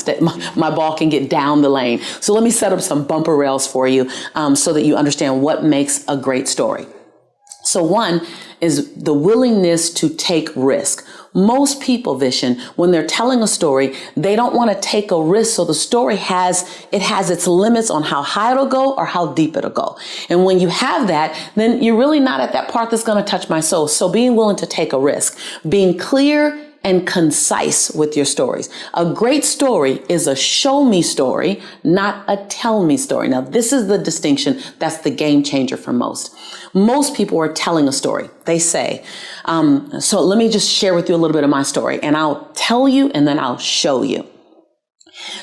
my ball can get down the lane. So let me set up some bumper rails for you so that you understand what makes a great story. So one is the willingness to take risk. Most people, Vishen, when they're telling a story, they don't want to take a risk. So the story has its limits on how high it'll go or how deep it'll go. And when you have that, then you're really not at that part that's going to touch my soul. So being willing to take a risk, being clear and concise with your stories. A great story is a show me story, not a tell me story. Now, this is the distinction that's the game changer for most. Most people are telling a story. They say, so let me just share with you a little bit of my story, and I'll tell you and then I'll show you.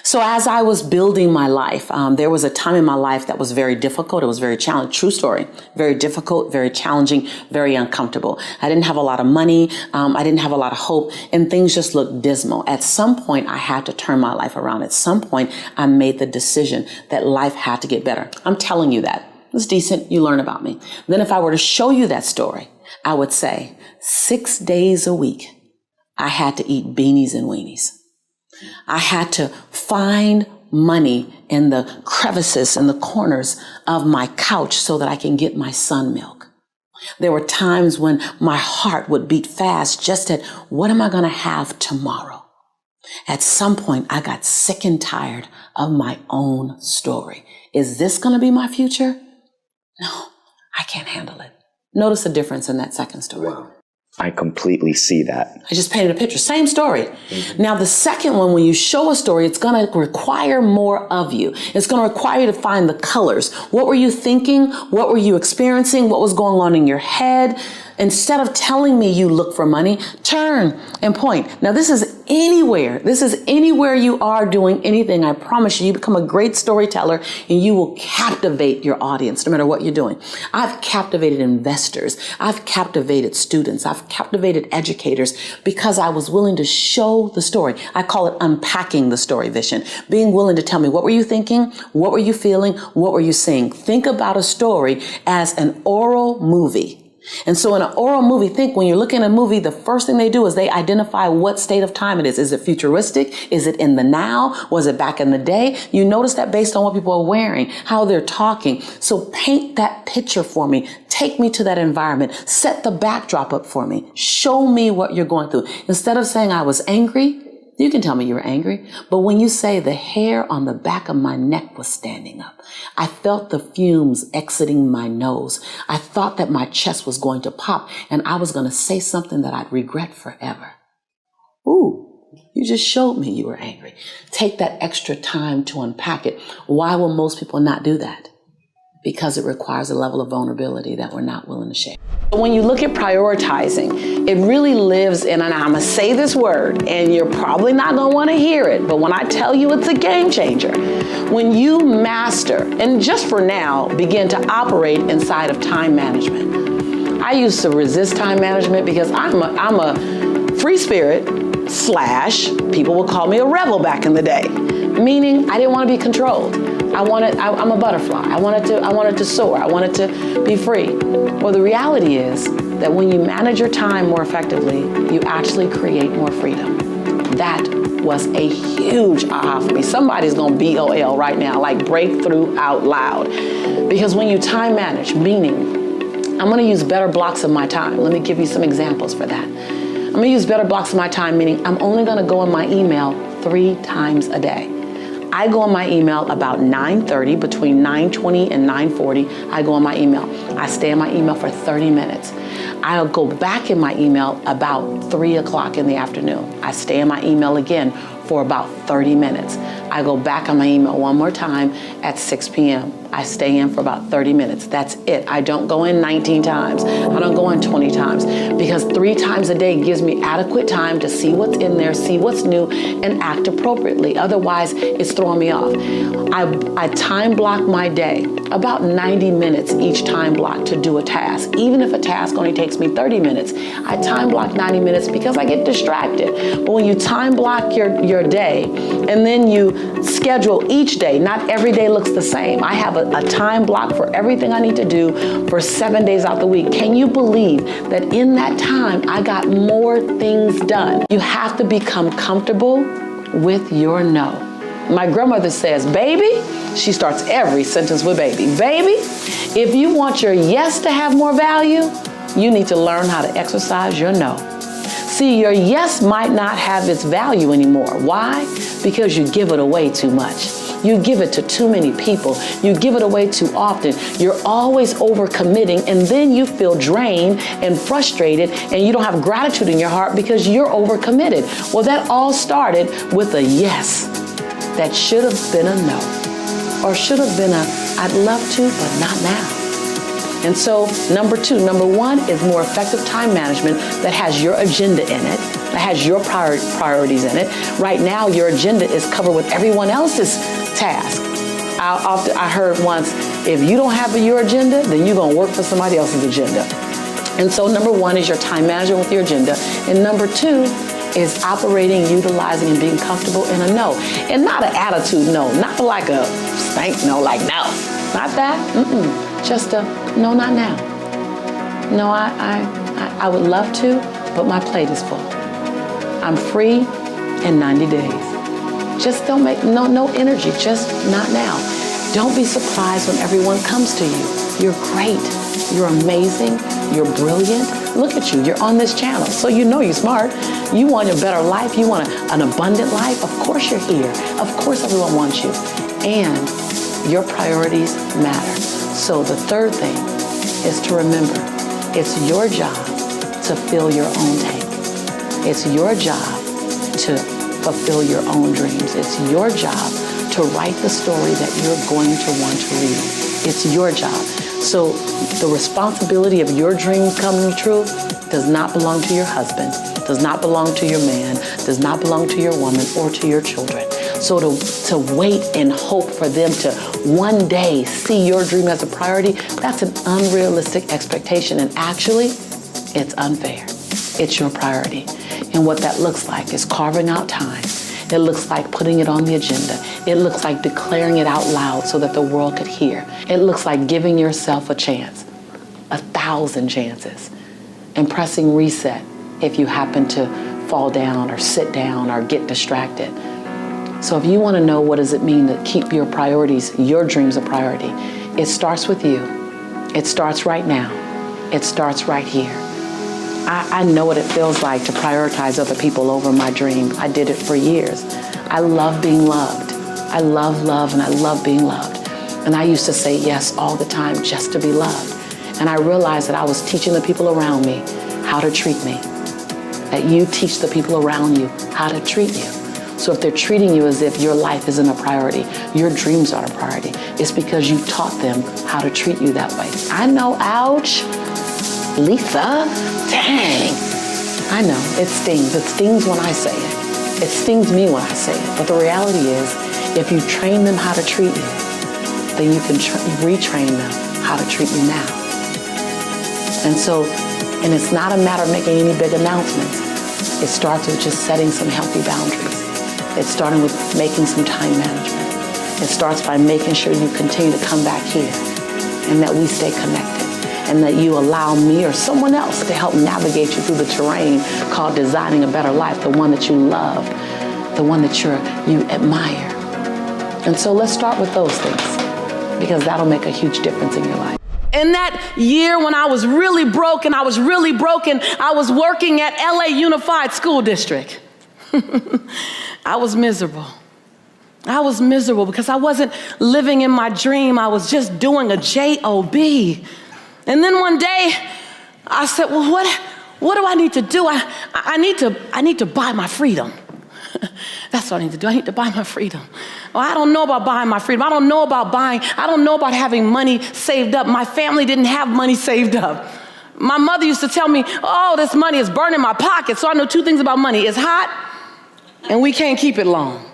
So as I was building my life, there was a time in my life that was very difficult. It was very challenging. True story. Very difficult, very challenging, very uncomfortable. I didn't have a lot of money. I didn't have a lot of hope, and things just looked dismal. At some point, I had to turn my life around. At some point, I made the decision that life had to get better. I'm telling you that. It's decent. You learn about me. Then if I were to show you that story, I would say 6 days a week, I had to eat beanies and weenies. I had to find money in the crevices and the corners of my couch so that I can get my son milk. There were times when my heart would beat fast just at what am I going to have tomorrow? At some point, I got sick and tired of my own story. Is this going to be my future? No, I can't handle it. Notice the difference in that second story. Wow. I completely see that. I just painted a picture. Same story. Mm-hmm. Now, the second one, when you show a story, it's going to require more of you. It's going to require you to find the colors. What were you thinking? What were you experiencing? What was going on in your head? Instead of telling me you look for money, turn and point. Now, this is anywhere. This is anywhere you are doing anything. I promise you, you become a great storyteller and you will captivate your audience no matter what you're doing. I've captivated investors. I've captivated students. I've captivated educators because I was willing to show the story. I call it unpacking the story, Vishen. Being willing to tell me, what were you thinking? What were you feeling? What were you seeing? Think about a story as an oral movie. And so in an oral movie, think when you're looking at a movie, the first thing they do is they identify what state of time it is. Is it futuristic? Is it in the now? Was it back in the day? You notice that based on what people are wearing, how they're talking. So paint that picture for me. Take me to that environment. Set the backdrop up for me. Show me what you're going through. Instead of saying I was angry, you can tell me you were angry, but when you say the hair on the back of my neck was standing up, I felt the fumes exiting my nose. I thought that my chest was going to pop and I was going to say something that I'd regret forever. Ooh, you just showed me you were angry. Take that extra time to unpack it. Why will most people not do that? Because it requires a level of vulnerability that we're not willing to share. When you look at prioritizing, it really lives in, and I'm gonna say this word, and you're probably not gonna wanna hear it, but when I tell you it's a game changer, when you master, and just for now, begin to operate inside of time management. I used to resist time management because I'm a free spirit / people would call me a rebel back in the day, meaning I didn't want to be controlled. I'm a butterfly. I wanted to soar. I wanted to be free. Well, the reality is that when you manage your time more effectively, you actually create more freedom. That was a huge aha for me. Somebody's gonna BOL right now, like breakthrough out loud. Because when you time manage, meaning, I'm gonna use better blocks of my time. Let me give you some examples for that. I'm gonna use better blocks of my time, meaning I'm only gonna go in my email 3 times a day. I go on my email about 9:30, between 9:20 and 9:40, I go on my email. I stay in my email for 30 minutes. I'll go back in my email about 3 o'clock in the afternoon. I stay in my email again for about 30 minutes. I go back on my email one more time at 6 p.m. I stay in for about 30 minutes. That's it. I don't go in 19 times. I don't go in 20 times because 3 times a day gives me adequate time to see what's in there, see what's new, and act appropriately. Otherwise, it's throwing me off. I time block my day, about 90 minutes each time block to do a task. Even if a task only takes me 30 minutes, I time block 90 minutes because I get distracted. But when you time block your day and then you schedule each day, not every day looks the same. I have a time block for everything I need to do for 7 days out the week. Can you believe that in that time, I got more things done? You have to become comfortable with your no. My grandmother says, baby, she starts every sentence with baby. Baby, if you want your yes to have more value, you need to learn how to exercise your no. See, your yes might not have its value anymore. Why? Because you give it away too much. You give it to too many people. You give it away too often. You're always overcommitting, and then you feel drained and frustrated, and you don't have gratitude in your heart because you're overcommitted. Well, that all started with a yes that should have been a no, or should have been a I'd love to, but not now. And so number 1 is more effective time management that has your agenda in it, that has your priorities in it. Right now, your agenda is covered with everyone else's task. I heard once, if you don't have your agenda, then you're going to work for somebody else's agenda. And so number 1 is your time management with your agenda. And number 2 is operating, utilizing, and being comfortable in a no. And not an attitude no, not like a stank no, like no. Not that, just a no, not now. No, I would love to, but my plate is full. I'm free in 90 days. Just don't make, no energy, just not now. Don't be surprised when everyone comes to you. You're great, you're amazing, you're brilliant. Look at you, you're on this channel, so you know you're smart. You want a better life, you want an abundant life, of course you're here. Of course everyone wants you. And your priorities matter. So the third thing is to remember, it's your job to fill your own tank. It's your job to fulfill your own dreams. It's your job to write the story that you're going to want to read. It's your job. So the responsibility of your dreams coming true does not belong to your husband, does not belong to your man, does not belong to your woman or to your children. So to wait and hope for them to one day see your dream as a priority, that's an unrealistic expectation. And actually, it's unfair. It's your priority. And what that looks like is carving out time. It looks like putting it on the agenda. It looks like declaring it out loud so that the world could hear. It looks like giving yourself a chance, 1,000 chances, and pressing reset if you happen to fall down or sit down or get distracted. So if you want to know what does it mean to keep your priorities, your dreams a priority, it starts with you. It starts right now. It starts right here. I know what it feels like to prioritize other people over my dream. I did it for years. I love being loved. I love love and I love being loved. And I used to say yes all the time just to be loved. And I realized that I was teaching the people around me how to treat me. That you teach the people around you how to treat you. So if they're treating you as if your life isn't a priority, your dreams aren't a priority, it's because you taught them how to treat you that way. I know, ouch. Lisa, dang. I know, it stings. It stings when I say it. It stings me when I say it. But the reality is, if you train them how to treat you, then you can retrain them how to treat you now. And it's not a matter of making any big announcements. It starts with just setting some healthy boundaries. It's starting with making some time management. It starts by making sure you continue to come back here and that we stay connected and that you allow me or someone else to help navigate you through the terrain called designing a better life, the one that you love, the one that you admire. And so let's start with those things because that'll make a huge difference in your life. In that year when I was really broken, I was working at LA Unified School District. I was miserable. I was miserable because I wasn't living in my dream. I was just doing a job. And then one day I said, well, what do I need to do? I need to buy my freedom. That's what I need to do. I need to buy my freedom. Well, I don't know about buying my freedom. I don't know about having money saved up. My family didn't have money saved up. My mother used to tell me, oh, this money is burning my pocket. So I know two things about money. It's hot and we can't keep it long.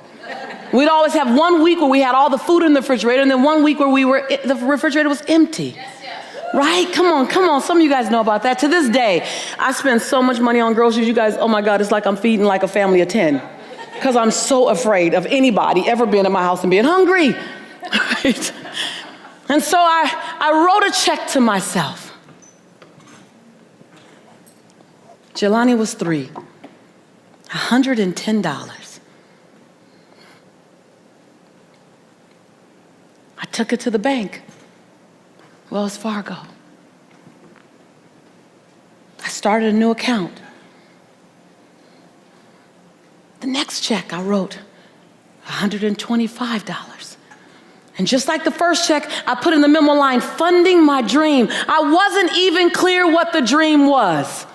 We'd always have 1 week where we had all the food in the refrigerator and then 1 week where the refrigerator was empty. Right? Come on. Some of you guys know about that. To this day, I spend so much money on groceries. You guys, oh my God, it's like I'm feeding like a family of 10. Because I'm so afraid of anybody ever being in my house and being hungry. Right? And so I wrote a check to myself. Jelani was 3. $110. I took it to the bank. Wells Fargo. I started a new account. The next check I wrote, $125. And just like the first check, I put in the memo line, funding my dream. I wasn't even clear what the dream was.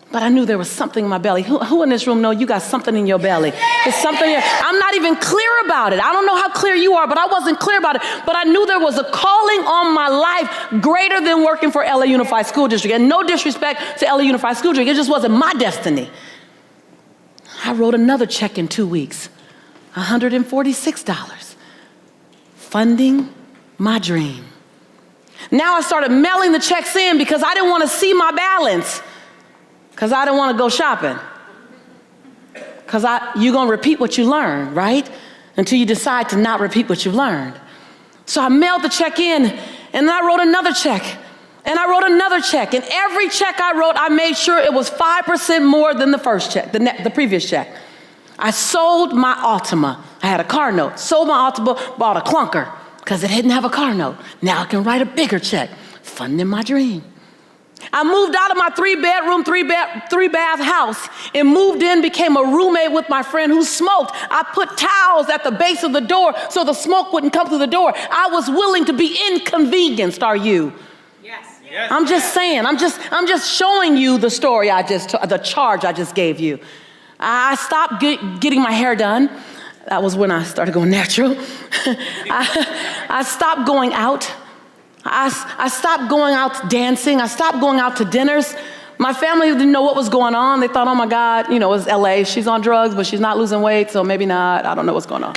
But I knew there was something in my belly. Who in this room know you got something in your belly? There's something here. I'm not even clear about it. I don't know how clear you are, but I wasn't clear about it. But I knew there was a calling on my life greater than working for LA Unified School District. And no disrespect to LA Unified School District, it just wasn't my destiny. I wrote another check in 2 weeks, $146, funding my dream. Now I started mailing the checks in because I didn't want to see my balance. Because I didn't want to go shopping. Because you're going to repeat what you learn, right? Until you decide to not repeat what you've learned. So I mailed the check in, and then I wrote another check. And I wrote another check. And every check I wrote, I made sure it was 5% more than the first check, the previous check. I sold my Altima. I had a car note. Sold my Altima, bought a clunker, because it didn't have a car note. Now I can write a bigger check, funding my dream. I moved out of my 3-bedroom, 3-bath house and moved in, became a roommate with my friend who smoked. I put towels at the base of the door so the smoke wouldn't come through the door. I was willing to be inconvenienced, are you? Yes. I'm just saying, I'm just showing you the story the charge I just gave you. I stopped getting my hair done. That was when I started going natural. I stopped going out. I stopped going out dancing. I stopped going out to dinners. My family didn't know what was going on. They thought, oh my God, it was LA. She's on drugs, but she's not losing weight, so maybe not. I don't know what's going on.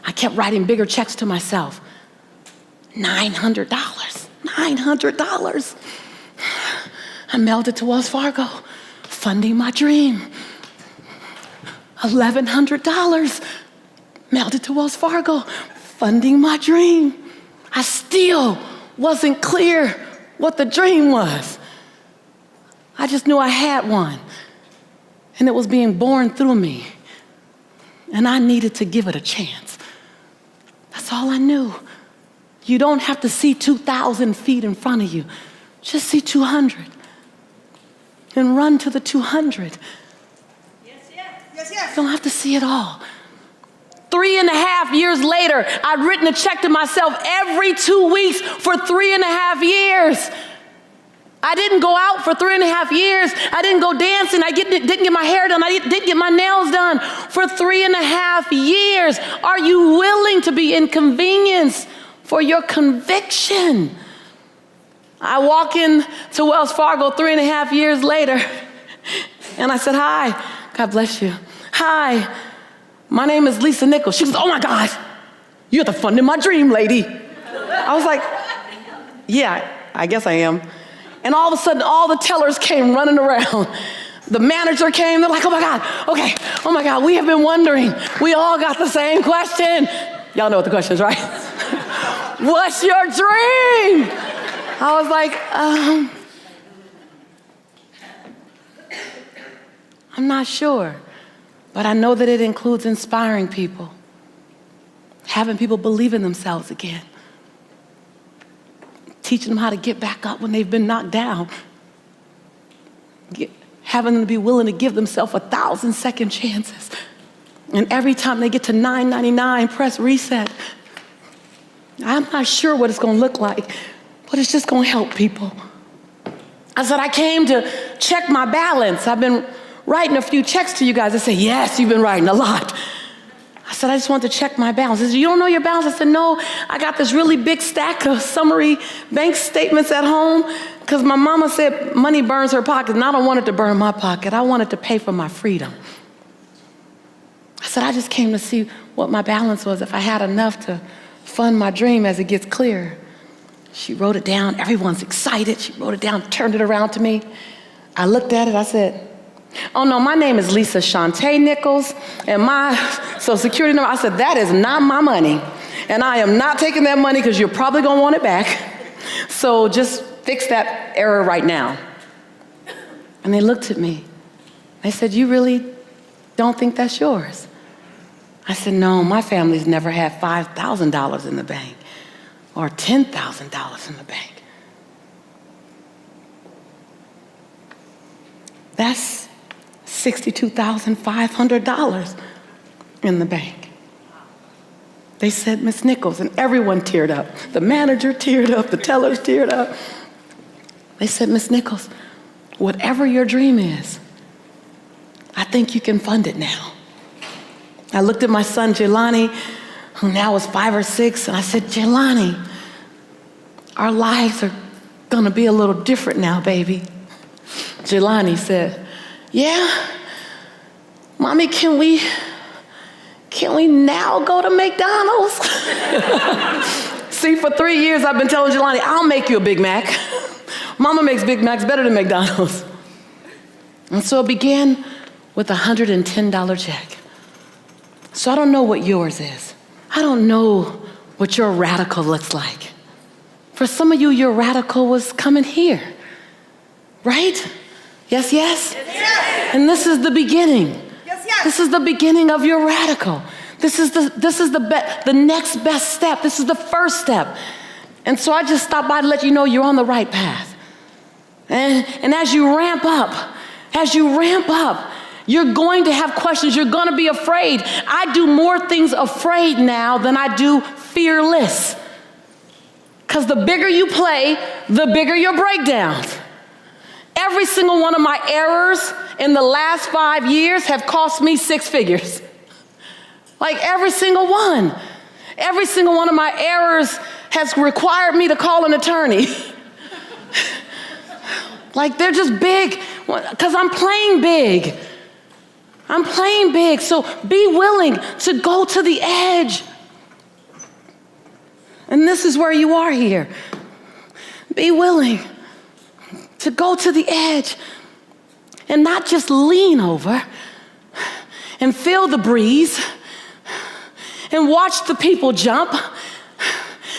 I kept writing bigger checks to myself. $900. $900. I mailed it to Wells Fargo, funding my dream. $1,100. Mailed it to Wells Fargo, funding my dream. I still wasn't clear what the dream was. I just knew I had one, and it was being born through me, and I needed to give it a chance. That's all I knew. You don't have to see 2,000 feet in front of you. Just see 200 and run to the 200. Yes. You don't have to see it all. 3.5 years later, I'd written a check to myself every 2 weeks for 3.5 years. I didn't go out for 3.5 years. I didn't go dancing. I didn't get my hair done. I didn't get my nails done for 3.5 years. Are you willing to be inconvenienced for your conviction? I walk in to Wells Fargo 3.5 years later, and I said, hi, God bless you. Hi, my name is Lisa Nichols. She goes, oh my God, you're the funding my dream lady. I was like, yeah, I guess I am. And all of a sudden, all the tellers came running around. The manager came, they're like, oh my God, okay, oh my God, we have been wondering. We all got the same question. Y'all know what the question is, right? What's your dream? I was like, I'm not sure, but I know that it includes inspiring people, having people believe in themselves again, teaching them how to get back up when they've been knocked down, having them be willing to give themselves 1,000 second chances. And every time they get to $9.99, press reset. I'm not sure what it's gonna look like, but it's just gonna help people. I said, I came to check my balance. I've been writing a few checks to you guys. They say, yes, you've been writing a lot. I said, I just want to check my balance. They said, you don't know your balance? I said, no, I got this really big stack of summary bank statements at home because my mama said money burns her pocket, and I don't want it to burn my pocket. I want it to pay for my freedom. I said, I just came to see what my balance was, if I had enough to fund my dream as it gets clearer. She wrote it down. Everyone's excited. She wrote it down, turned it around to me. I looked at it. I said, oh no, my name is Lisa Shantae Nichols, and my social security number, I said, that is not my money. And I am not taking that money because you're probably gonna want it back. So just fix that error right now. And they looked at me. They said, you really don't think that's yours? I said, no, my family's never had $5,000 in the bank or $10,000 in the bank. That's $62,500 in the bank. They said, Miss Nichols, and everyone teared up. The manager teared up, the tellers teared up. They said, Miss Nichols, whatever your dream is, I think you can fund it now. I looked at my son, Jelani, who now is 5 or 6, and I said, Jelani, our lives are gonna be a little different now, baby. Jelani said, yeah, Mommy, can we now go to McDonald's? See, for 3 years I've been telling Jelani, I'll make you a Big Mac. Mama makes Big Macs better than McDonald's. And so it began with a $110 check. So I don't know what yours is. I don't know what your radical looks like. For some of you, your radical was coming here, right? Yes, yes? Yes. And this is the beginning. Yes, yes. This is the beginning of your radical. This is the next best step. This is the first step. And so I just stopped by to let you know you're on the right path. And as you ramp up, you're going to have questions. You're going to be afraid. I do more things afraid now than I do fearless. Because the bigger you play, the bigger your breakdowns. Every single one of my errors in the last 5 years have cost me 6 figures. Like every single one. Every single one of my errors has required me to call an attorney. Like they're just big, because I'm playing big. I'm playing big, so be willing to go to the edge. And this is where you are here. Be willing to go to the edge and not just lean over and feel the breeze and watch the people jump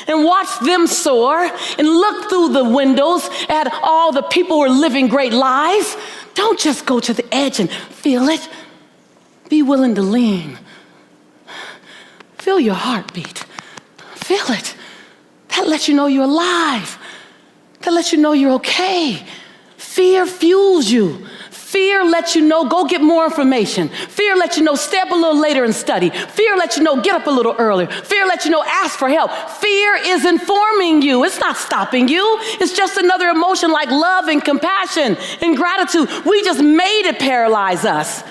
and watch them soar and look through the windows at all the people who are living great lives. Don't just go to the edge and feel it. Be willing to lean. Feel your heartbeat. Feel it. That lets you know you're alive. That lets you know you're okay. Fear fuels you. Fear lets you know, go get more information. Fear lets you know, stay up a little later and study. Fear lets you know, get up a little earlier. Fear lets you know, ask for help. Fear is informing you. It's not stopping you. It's just another emotion like love and compassion and gratitude. We just made it paralyze us.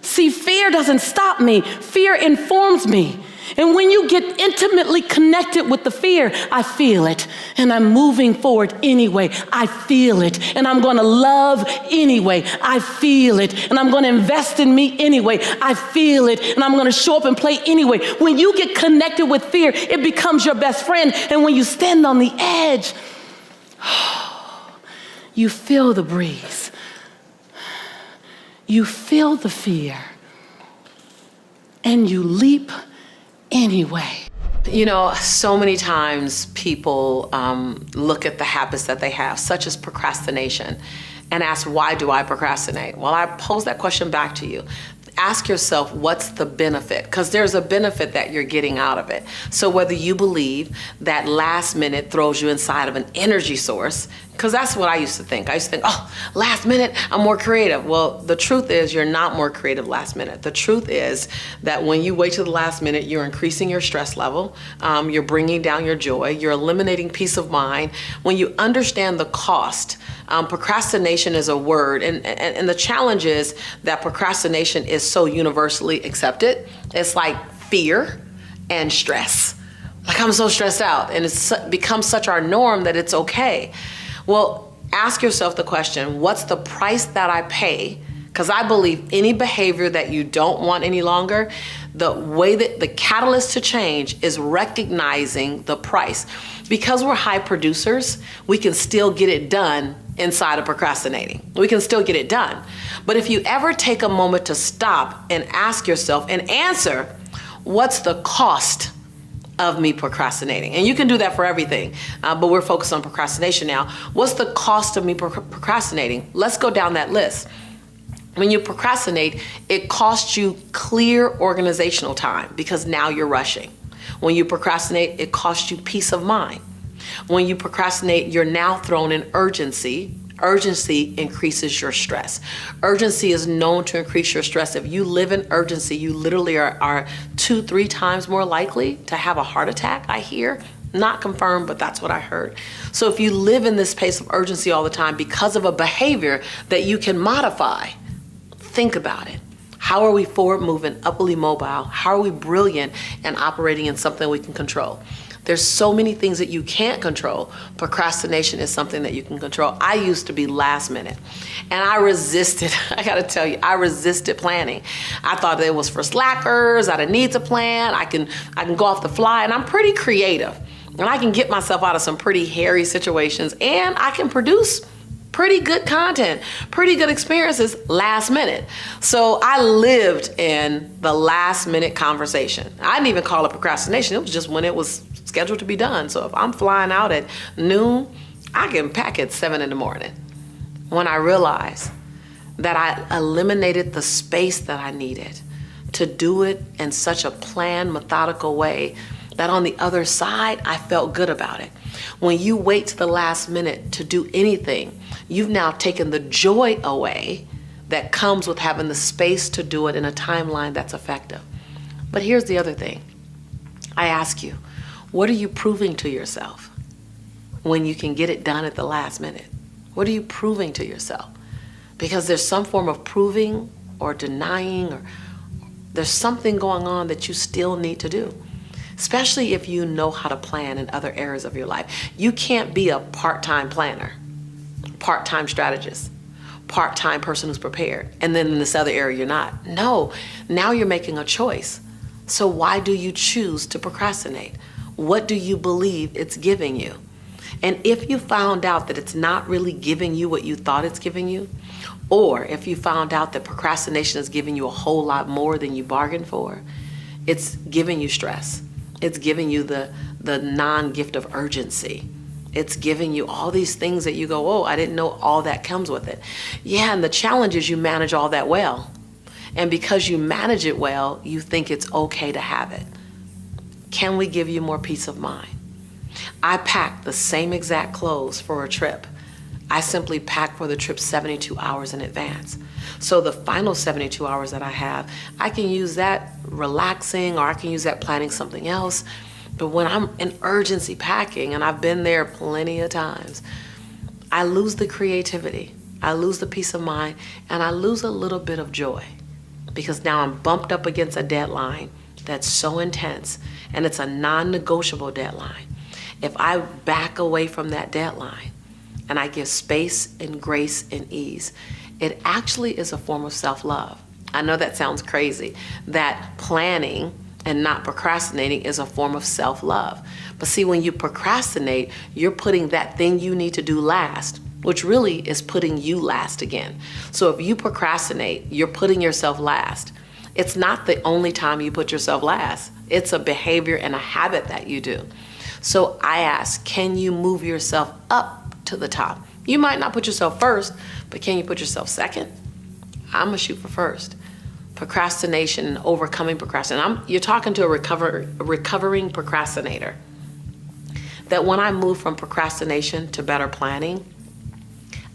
See, fear doesn't stop me. Fear informs me. And when you get intimately connected with the fear, I feel it, and I'm moving forward anyway. I feel it, and I'm going to love anyway. I feel it, and I'm going to invest in me anyway. I feel it, and I'm going to show up and play anyway. When you get connected with fear, it becomes your best friend. And when you stand on the edge, you feel the breeze. You feel the fear, and you leap anyway. You know, so many times people look at the habits that they have, such as procrastination, and ask, why do I procrastinate? Well, I pose that question back to you. Ask yourself, what's the benefit? Because there's a benefit that you're getting out of it. So whether you believe that last minute throws you inside of an energy source, because that's what I used to think. I used to think, oh, last minute, I'm more creative. Well, the truth is you're not more creative last minute. The truth is that when you wait to the last minute, you're increasing your stress level, you're bringing down your joy, you're eliminating peace of mind. When you understand the cost, procrastination is a word, and the challenge is that procrastination is so universally accepted. It's like fear and stress. Like, I'm so stressed out, and it's become such our norm that it's okay. Well, ask yourself the question, what's the price that I pay? Because I believe any behavior that you don't want any longer, the way that the catalyst to change is recognizing the price. Because we're high producers, we can still get it done inside of procrastinating. We can still get it done. But if you ever take a moment to stop and ask yourself and answer, what's the cost of me procrastinating? And you can do that for everything, but we're focused on procrastination now. What's the cost of me procrastinating? Let's go down that list. When you procrastinate, it costs you clear organizational time because now you're rushing. When you procrastinate, it costs you peace of mind. When you procrastinate, you're now thrown in urgency. Urgency increases your stress. Urgency is known to increase your stress. If you live in urgency, you literally are 2-3 times more likely to have a heart attack, I hear. Not confirmed, but that's what I heard. So if you live in this space of urgency all the time because of a behavior that you can modify, think about it. How are we forward moving, upwardly mobile? How are we brilliant and operating in something we can control? There's so many things that you can't control. Procrastination is something that you can control. I used to be last minute, and I resisted. I gotta tell you, I resisted planning. I thought it was for slackers. I didn't need to plan. I can go off the fly, and I'm pretty creative, and I can get myself out of some pretty hairy situations, and I can produce pretty good content, pretty good experiences last minute. So I lived in the last minute conversation. I didn't even call it procrastination. It was just when it was scheduled to be done. So if I'm flying out at noon, I can pack at 7 in the morning. When I realized that I eliminated the space that I needed to do it in such a planned, methodical way that on the other side, I felt good about it. When you wait to the last minute to do anything, you've now taken the joy away that comes with having the space to do it in a timeline that's effective. But here's the other thing. I ask you, what are you proving to yourself when you can get it done at the last minute? What are you proving to yourself? Because there's some form of proving or denying, or there's something going on that you still need to do. Especially if you know how to plan in other areas of your life. You can't be a part-time planner, part-time strategist, part-time person who's prepared, and then in this other area you're not. No, now you're making a choice. So why do you choose to procrastinate? What do you believe it's giving you? And if you found out that it's not really giving you what you thought it's giving you, or if you found out that procrastination is giving you a whole lot more than you bargained for, it's giving you stress. It's giving you the non-gift of urgency. It's giving you all these things that you go, oh, I didn't know all that comes with it. Yeah, and the challenge is you manage all that well. And because you manage it well, you think it's okay to have it. Can we give you more peace of mind? I packed the same exact clothes for a trip. I simply packed for the trip 72 hours in advance. So the final 72 hours that I have, I can use that relaxing, or I can use that planning something else. But when I'm in urgency packing, and I've been there plenty of times, I lose the creativity, I lose the peace of mind, and I lose a little bit of joy. Because now I'm bumped up against a deadline that's so intense and it's a non-negotiable deadline, if I back away from that deadline and I give space and grace and ease, it actually is a form of self-love. I know that sounds crazy, that planning and not procrastinating is a form of self-love. But see, when you procrastinate, you're putting that thing you need to do last, which really is putting you last again. So if you procrastinate, you're putting yourself last. It's not the only time you put yourself last. It's a behavior and a habit that you do. So I ask, can you move yourself up to the top? You might not put yourself first, but can you put yourself second? I'm gonna shoot for first. Procrastination and overcoming procrastination. You're talking to a recovering procrastinator. That when I moved from procrastination to better planning,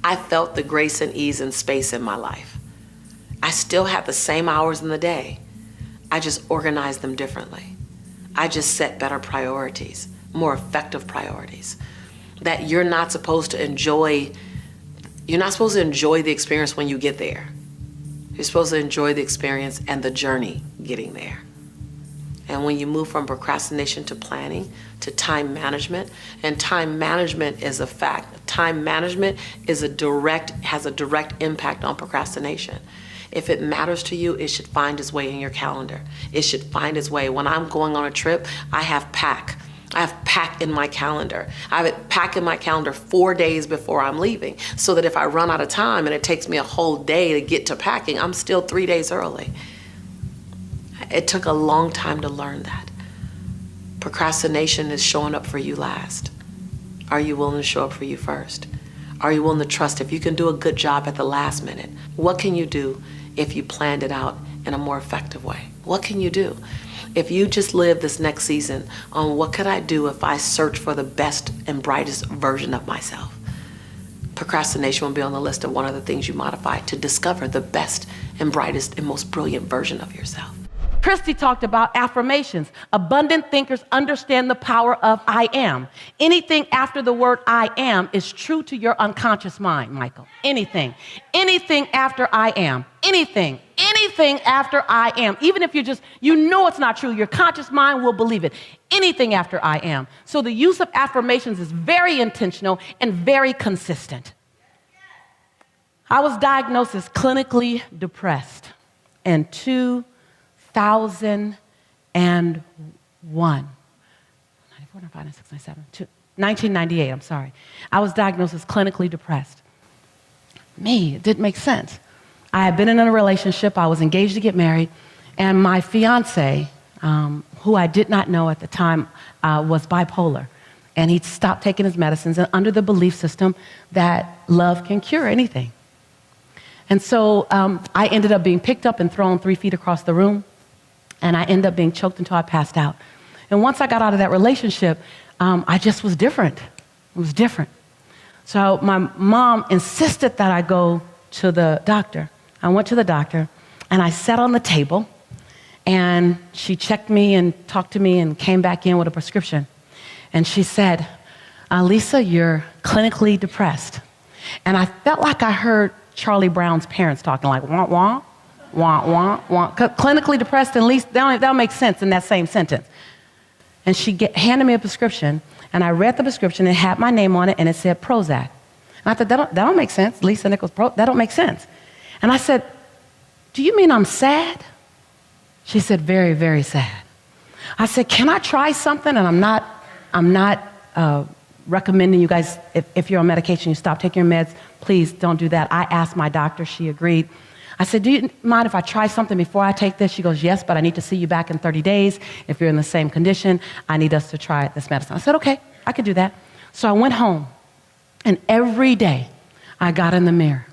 I felt the grace and ease and space in my life. I still had the same hours in the day. I just organized them differently. I just set better priorities, more effective priorities. That you're not supposed to enjoy the experience when you get there. You're supposed to enjoy the experience and the journey getting there. And when you move from procrastination to planning, to time management, and time management is a fact. Time management has a direct impact on procrastination. If it matters to you, it should find its way in your calendar. It should find its way. When I'm going on a trip, I have pack in my calendar. I have it packed in my calendar 4 days before I'm leaving, so that if I run out of time and it takes me a whole day to get to packing, I'm still 3 days early. It took a long time to learn that. Procrastination is showing up for you last. Are you willing to show up for you first? Are you willing to trust if you can do a good job at the last minute? What can you do if you planned it out in a more effective way? What can you do? If you just live this next season on what could I do if I search for the best and brightest version of myself? Procrastination will be on the list of one of the things you modify to discover the best and brightest and most brilliant version of yourself. Christy talked about affirmations. Abundant thinkers understand the power of I am. Anything after the word I am is true to your unconscious mind, Michael. Anything. Anything after I am. Anything after I am. Even if you know it's not true, your conscious mind will believe it. Anything after I am. So the use of affirmations is very intentional and very consistent. I was diagnosed as clinically depressed in 2001. 1998, I'm sorry. I was diagnosed as clinically depressed. It didn't make sense. I had been in a relationship, I was engaged to get married, and my fiance, who I did not know at the time, was bipolar. And he'd stopped taking his medicines and under the belief system that love can cure anything. And so I ended up being picked up and thrown 3 feet across the room, and I ended up being choked until I passed out. And once I got out of that relationship, I just was different. It was different. So my mom insisted that I go to the doctor. I went to the doctor, and I sat on the table, and she checked me and talked to me and came back in with a prescription. And she said, Lisa, you're clinically depressed. And I felt like I heard Charlie Brown's parents talking like, wah, wah, wah, wah, wah. Clinically depressed, at least that'll make sense in that same sentence. And she handed me a prescription, and I read the prescription. It had my name on it, and it said Prozac. And I thought, that don't make sense. Lisa Nichols, that don't make sense. And I said, do you mean I'm sad? She said, very, very sad. I said, can I try something? And I'm not recommending you guys, if you're on medication, you stop taking your meds, please don't do that. I asked my doctor, she agreed. I said, do you mind if I try something before I take this? She goes, yes, but I need to see you back in 30 days. If you're in the same condition, I need us to try this medicine. I said, okay, I could do that. So I went home, and every day I got in the mirror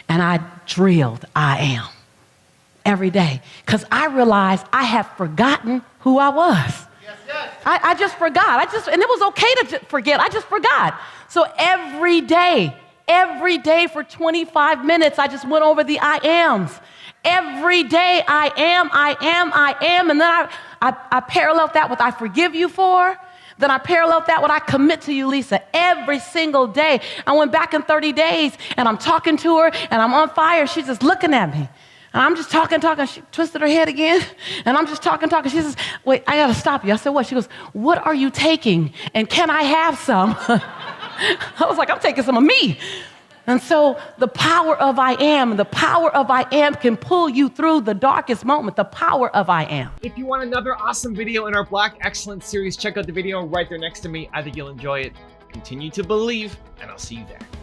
and I drilled I am every day, because I realized I had forgotten who I was. I just forgot. And it was okay to forget. I just forgot. So every day for 25 minutes, I just went over the I ams. Every day, I am. And then I paralleled that with I forgive you for. Then I paralleled that with I commit to you, Lisa, every single day. I went back in 30 days, and I'm talking to her, and I'm on fire. She's just looking at me. And I'm just talking. She twisted her head again. And I'm just talking. She says, wait, I got to stop you. I said, what? She goes, what are you taking? And can I have some? I was like, I'm taking some of me. And so the power of I am can pull you through the darkest moment, the power of I am. If you want another awesome video in our Black Excellence series, check out the video right there next to me. I think you'll enjoy it. Continue to believe, and I'll see you there.